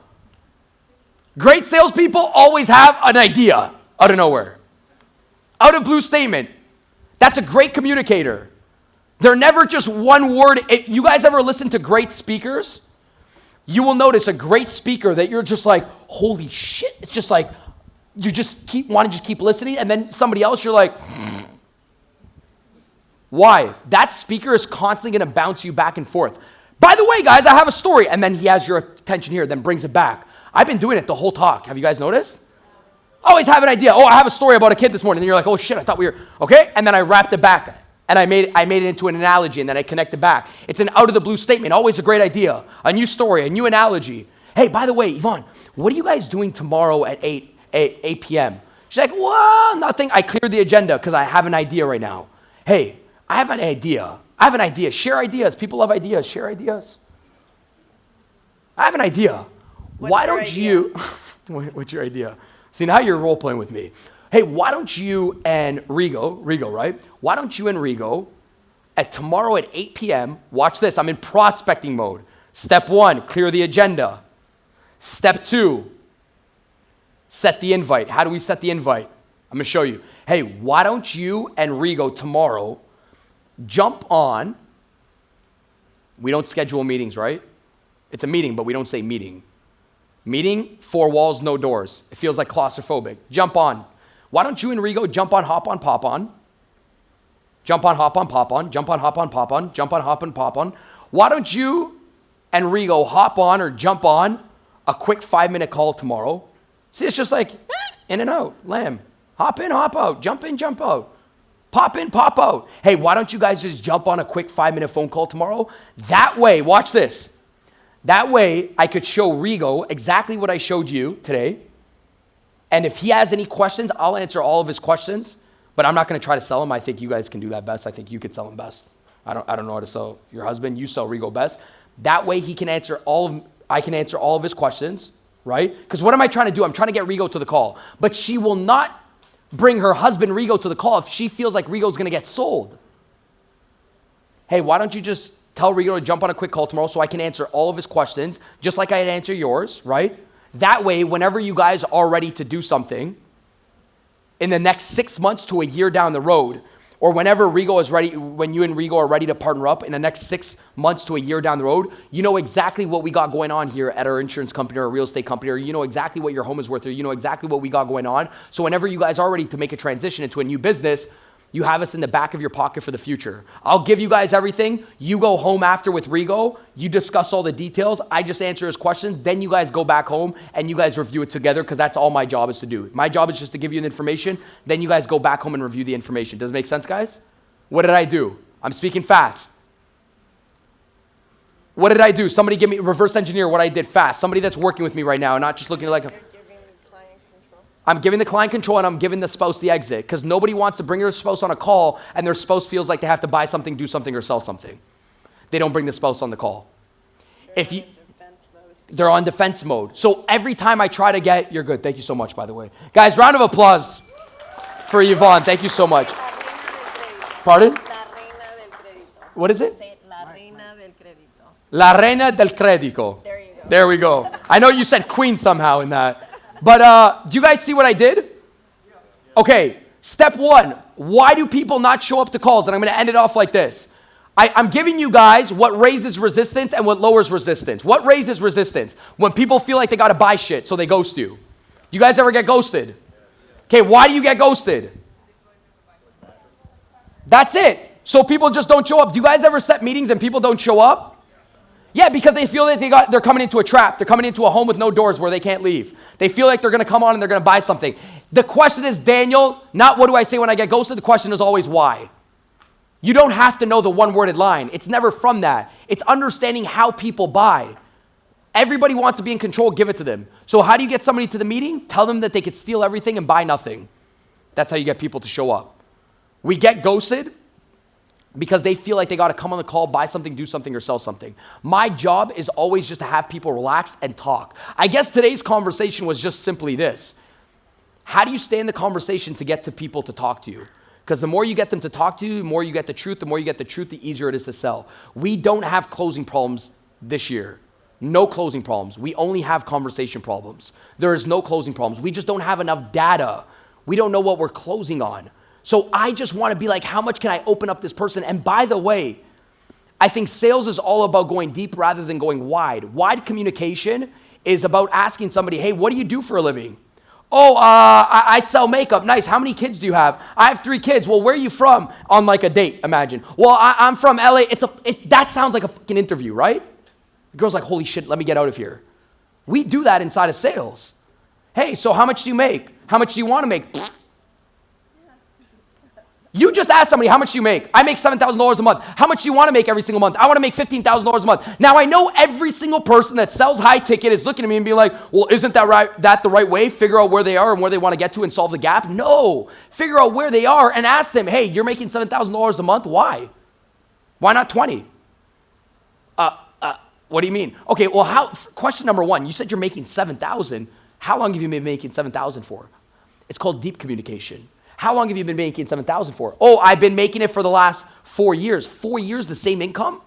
Great salespeople always have an idea out of nowhere. Out of blue statement. That's a great communicator. They're never just one word. If you guys ever listen to great speakers, you will notice a great speaker that you're just like, holy shit. It's just like, you just want to keep listening. And then somebody else, you're like, why? That speaker is constantly going to bounce you back and forth. By the way, guys, I have a story. And then he has your attention here, then brings it back. I've been doing it the whole talk. Have you guys noticed? Always have an idea. Oh, I have a story about a kid this morning. And you're like, oh shit, I thought we were, okay? And then I wrapped it back. And I made it into an analogy, and then I connected back. It's an out-of-the-blue statement. Always a great idea. A new story, a new analogy. Hey, by the way, Yvonne, what are you guys doing tomorrow at 8 p.m.? She's like, well, nothing. I cleared the agenda because I have an idea right now. Hey, I have an idea. Share ideas. People love ideas. Share ideas. I have an idea. Why don't you... What's your idea? See, now you're role-playing with me. Hey, why don't you and Rigo, right? Why don't you and Rigo, tomorrow at 8 p.m., watch this, I'm in prospecting mode. Step 1, clear the agenda. Step 2, set the invite. How do we set the invite? I'm going to show you. Hey, why don't you and Rigo tomorrow jump on, we don't schedule meetings, right? It's a meeting, but we don't say meeting. Meeting, 4 walls, no doors. It feels like claustrophobic. Jump on. Why don't you and Rigo jump on, hop on, pop on? Jump on, hop on, pop on. Jump on, hop on, pop on. Jump on, hop on, pop on. Why don't you and Rigo hop on or jump on a quick 5-minute call tomorrow? See, it's just like in and out, lamb. Hop in, hop out. Jump in, jump out. Pop in, pop out. Hey, why don't you guys just jump on a quick 5-minute phone call tomorrow? That way, watch this. That way, I could show Rigo exactly what I showed you today. And if he has any questions, I'll answer all of his questions, but I'm not going to try to sell him. I think you guys can do that best. I think you could sell him best. I don't know how to sell your husband. You sell Rigo best. That way he can answer I can answer all of his questions, right? Because what am I trying to do? I'm trying to get Rigo to the call. But she will not bring her husband Rigo to the call if she feels like Rigo's going to get sold. Hey, why don't you just tell Rigo to jump on a quick call tomorrow so I can answer all of his questions, just like I'd answer yours, right? That way, whenever you guys are ready to do something, in the next 6 months to a year down the road, or whenever Rigo is ready, when you and Rigo are ready to partner up in the next 6 months to a year down the road, you know exactly what we got going on here at our insurance company or real estate company, or you know exactly what your home is worth, or you know exactly what we got going on. So whenever you guys are ready to make a transition into a new business, you have us in the back of your pocket for the future. I'll give you guys everything. You go home after with Rigo. You discuss all the details. I just answer his questions. Then you guys go back home and you guys review it together because that's all my job is to do. My job is just to give you the information. Then you guys go back home and review the information. Does it make sense, guys? What did I do? I'm speaking fast. What did I do? Somebody give me reverse engineer what I did fast. Somebody that's working with me right now and not just looking like a... I'm giving the client control and I'm giving the spouse the exit because nobody wants to bring their spouse on a call and their spouse feels like they have to buy something, do something, or sell something. They don't bring the spouse on the call. They're on defense mode. So every time I try to get, you're good. Thank you so much, by the way. Guys, round of applause for Yvonne. Thank you so much. Pardon? What is it? La reina del crédito. La reina del crédito. There you go. There we go. I know you said queen somehow in that. But do you guys see what I did? Okay, step one. Why do people not show up to calls? And I'm going to end it off like this. I'm giving you guys what raises resistance and what lowers resistance. What raises resistance? When people feel like they got to buy shit, so they ghost you. You guys ever get ghosted? Okay, why do you get ghosted? That's it. So people just don't show up. Do you guys ever set meetings and people don't show up? Yeah, because they feel that they're coming into a trap. They're coming into a home with no doors where they can't leave. They feel like they're going to come on and they're going to buy something. The question is, Daniel, not what do I say when I get ghosted? The question is always why. You don't have to know the one-worded line. It's never from that. It's understanding how people buy. Everybody wants to be in control. Give it to them. So how do you get somebody to the meeting? Tell them that they could steal everything and buy nothing. That's how you get people to show up. We get ghosted because they feel like they got to come on the call, buy something, do something, or sell something. My job is always just to have people relax and talk. I guess today's conversation was just simply this. How do you stay in the conversation to get to people to talk to you? Because the more you get them to talk to you, the more you get the truth. The more you get the truth, the easier it is to sell. We don't have closing problems this year. No closing problems. We only have conversation problems. There is no closing problems. We just don't have enough data. We don't know what we're closing on. So I just want to be like, how much can I open up this person? And by the way, I think sales is all about going deep rather than going wide. Wide communication is about asking somebody, hey, what do you do for a living? Oh, I sell makeup. Nice. How many kids do you have? I have 3 kids. Well, where are you from? On like a date, imagine. Well, I'm from LA. That sounds like a fucking interview, right? The girl's like, holy shit, let me get out of here. We do that inside of sales. Hey, so how much do you make? How much do you want to make? You just ask somebody, how much do you make? I make $7,000 a month. How much do you want to make every single month? I want to make $15,000 a month. Now, I know every single person that sells high ticket is looking at me and being like, well, isn't that the right way? Figure out where they are and where they want to get to and solve the gap? No. Figure out where they are and ask them, hey, you're making $7,000 a month. Why? Why not 20? What do you mean? Okay, well, question number 1, you said you're making 7,000. How long have you been making 7,000 for? It's called deep communication. How long have you been making 7,000 for? Oh, I've been making it for the last 4 years. 4 years, the same income?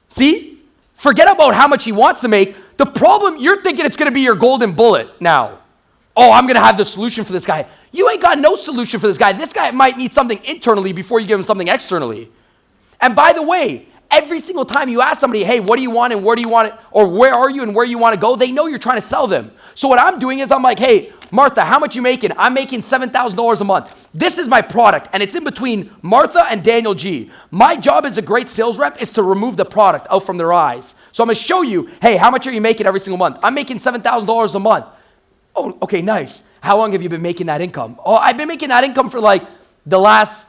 See? Forget about how much he wants to make. The problem, you're thinking it's going to be your golden bullet now. Oh, I'm going to have the solution for this guy. You ain't got no solution for this guy. This guy might need something internally before you give him something externally. And by the way, every single time you ask somebody, hey, what do you want and where do you want it, or where are you and where you want to go, they know you're trying to sell them. So what I'm doing is I'm like, hey, Martha, how much you making? I'm making $7,000 a month. This is my product, and it's in between Martha and Daniel G. My job as a great sales rep is to remove the product out from their eyes. So I'm going to show you, hey, how much are you making every single month? I'm making $7,000 a month. Oh, okay, nice. How long have you been making that income? Oh, I've been making that income for like the last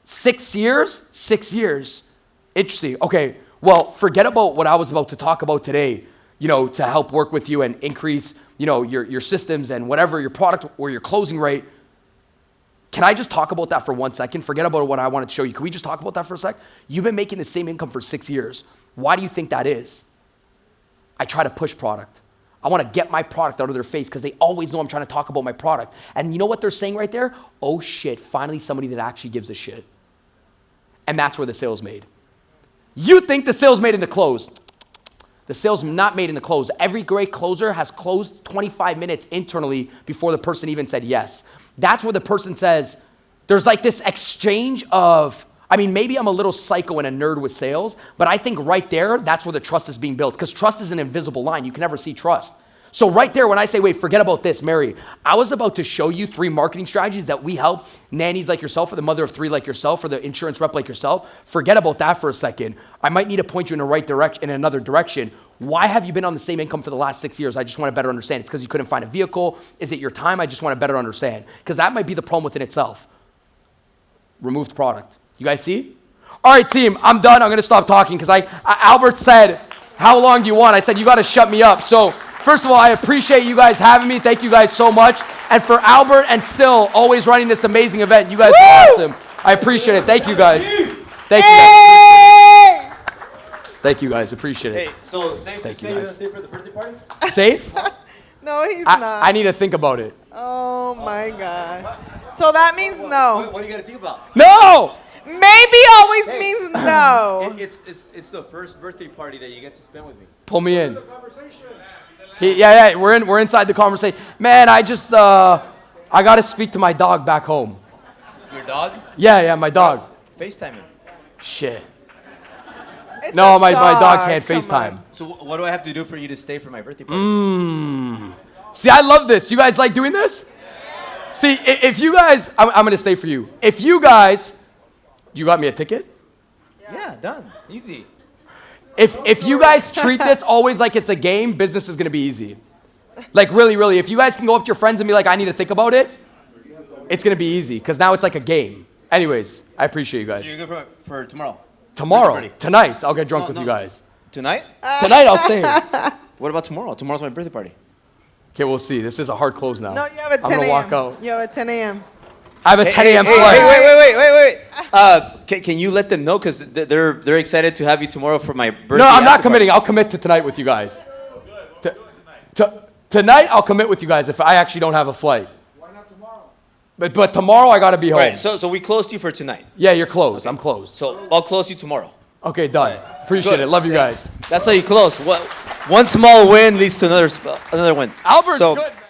6 years. 6 years. Interesting. Okay, well, forget about what I was about to talk about today. to help work with you and increase, your systems and whatever, your product or your closing rate. Can I just talk about that for 1 second? Forget about what I wanted to show you. Can we just talk about that for a sec? You've been making the same income for 6 years. Why do you think that is? I try to push product. I want to get my product out of their face because they always know I'm trying to talk about my product. And you know what they're saying right there? Oh shit, finally somebody that actually gives a shit. And that's where the sale's made. You think the sale's made in the close. The sale's not made in the close. Every great closer has closed 25 minutes internally before the person even said yes. That's where the person says, there's like this exchange of, maybe I'm a little psycho and a nerd with sales, but I think right there, that's where the trust is being built, because trust is an invisible line. You can never see trust. So right there, when I say, wait, forget about this, Mary, I was about to show you 3 marketing strategies that we help nannies like yourself, or the mother of 3 like yourself, or the insurance rep like yourself. Forget about that for a second. I might need to point you in the right direction, in another direction. Why have you been on the same income for the last 6 years? I just want to better understand. It's because you couldn't find a vehicle. Is it your time? I just want to better understand. Because that might be the problem within itself. Removed product. You guys see? All right, team, I'm done. I'm going to stop talking because Albert said, how long do you want? I said, you got to shut me up. So first of all, I appreciate you guys having me. Thank you guys so much. And for Albert and Sil always running this amazing event, you guys are awesome. I appreciate it. Thank you guys. Thank you guys. Thank you guys. Appreciate it. Hey, so safe Thank to you say you're guys. gonna stay for the birthday party? Safe? No, he's not. I need to think about it. Oh my God. So that means no. What do you gotta think about? No! Maybe always means no. It's the first birthday party that you get to spend with me. Pull me in. Yeah, we're inside the conversation. Man, I just I gotta speak to my dog back home. Your dog? Yeah, my dog. FaceTime him. Shit. It's No, a my dog can't come FaceTime. on. So what do I have to do for you to stay for my birthday party? See, I love this. You guys like doing this? See, if you guys, I'm gonna stay for you. If you guys, you got me a ticket? Yeah, done. Easy. If you guys treat this always like it's a game, business is gonna be easy. Like really, if you guys can go up to your friends and be like, I need to think about it, it's gonna be easy, because now it's like a game. Anyways, I appreciate you guys. So you're good for tomorrow? Tomorrow, Birthday party. tonight, I'll get drunk with No. you guys. Tonight? Tonight, I'll stay here. What about tomorrow? Tomorrow's my birthday party. Okay, we'll see. This is a hard close now. No, you have a 10 I'm gonna a.m. walk out. You have a 10 a.m. I have a 10 a.m. flight. Wait. Can you let them know? Because they're excited to have you tomorrow for my birthday. No, I'm not after committing. party. I'll commit to tonight with you guys. Tonight, I'll commit with you guys if I actually don't have a flight. Why not tomorrow? But tomorrow, I gotta be home. Right, so we closed you for tonight. Yeah, you're closed. I'm closed. So I'll close you tomorrow. Okay, done. Appreciate Good. it. Love you guys. That's how you close. One small win leads to another win. Albert's So- good, man.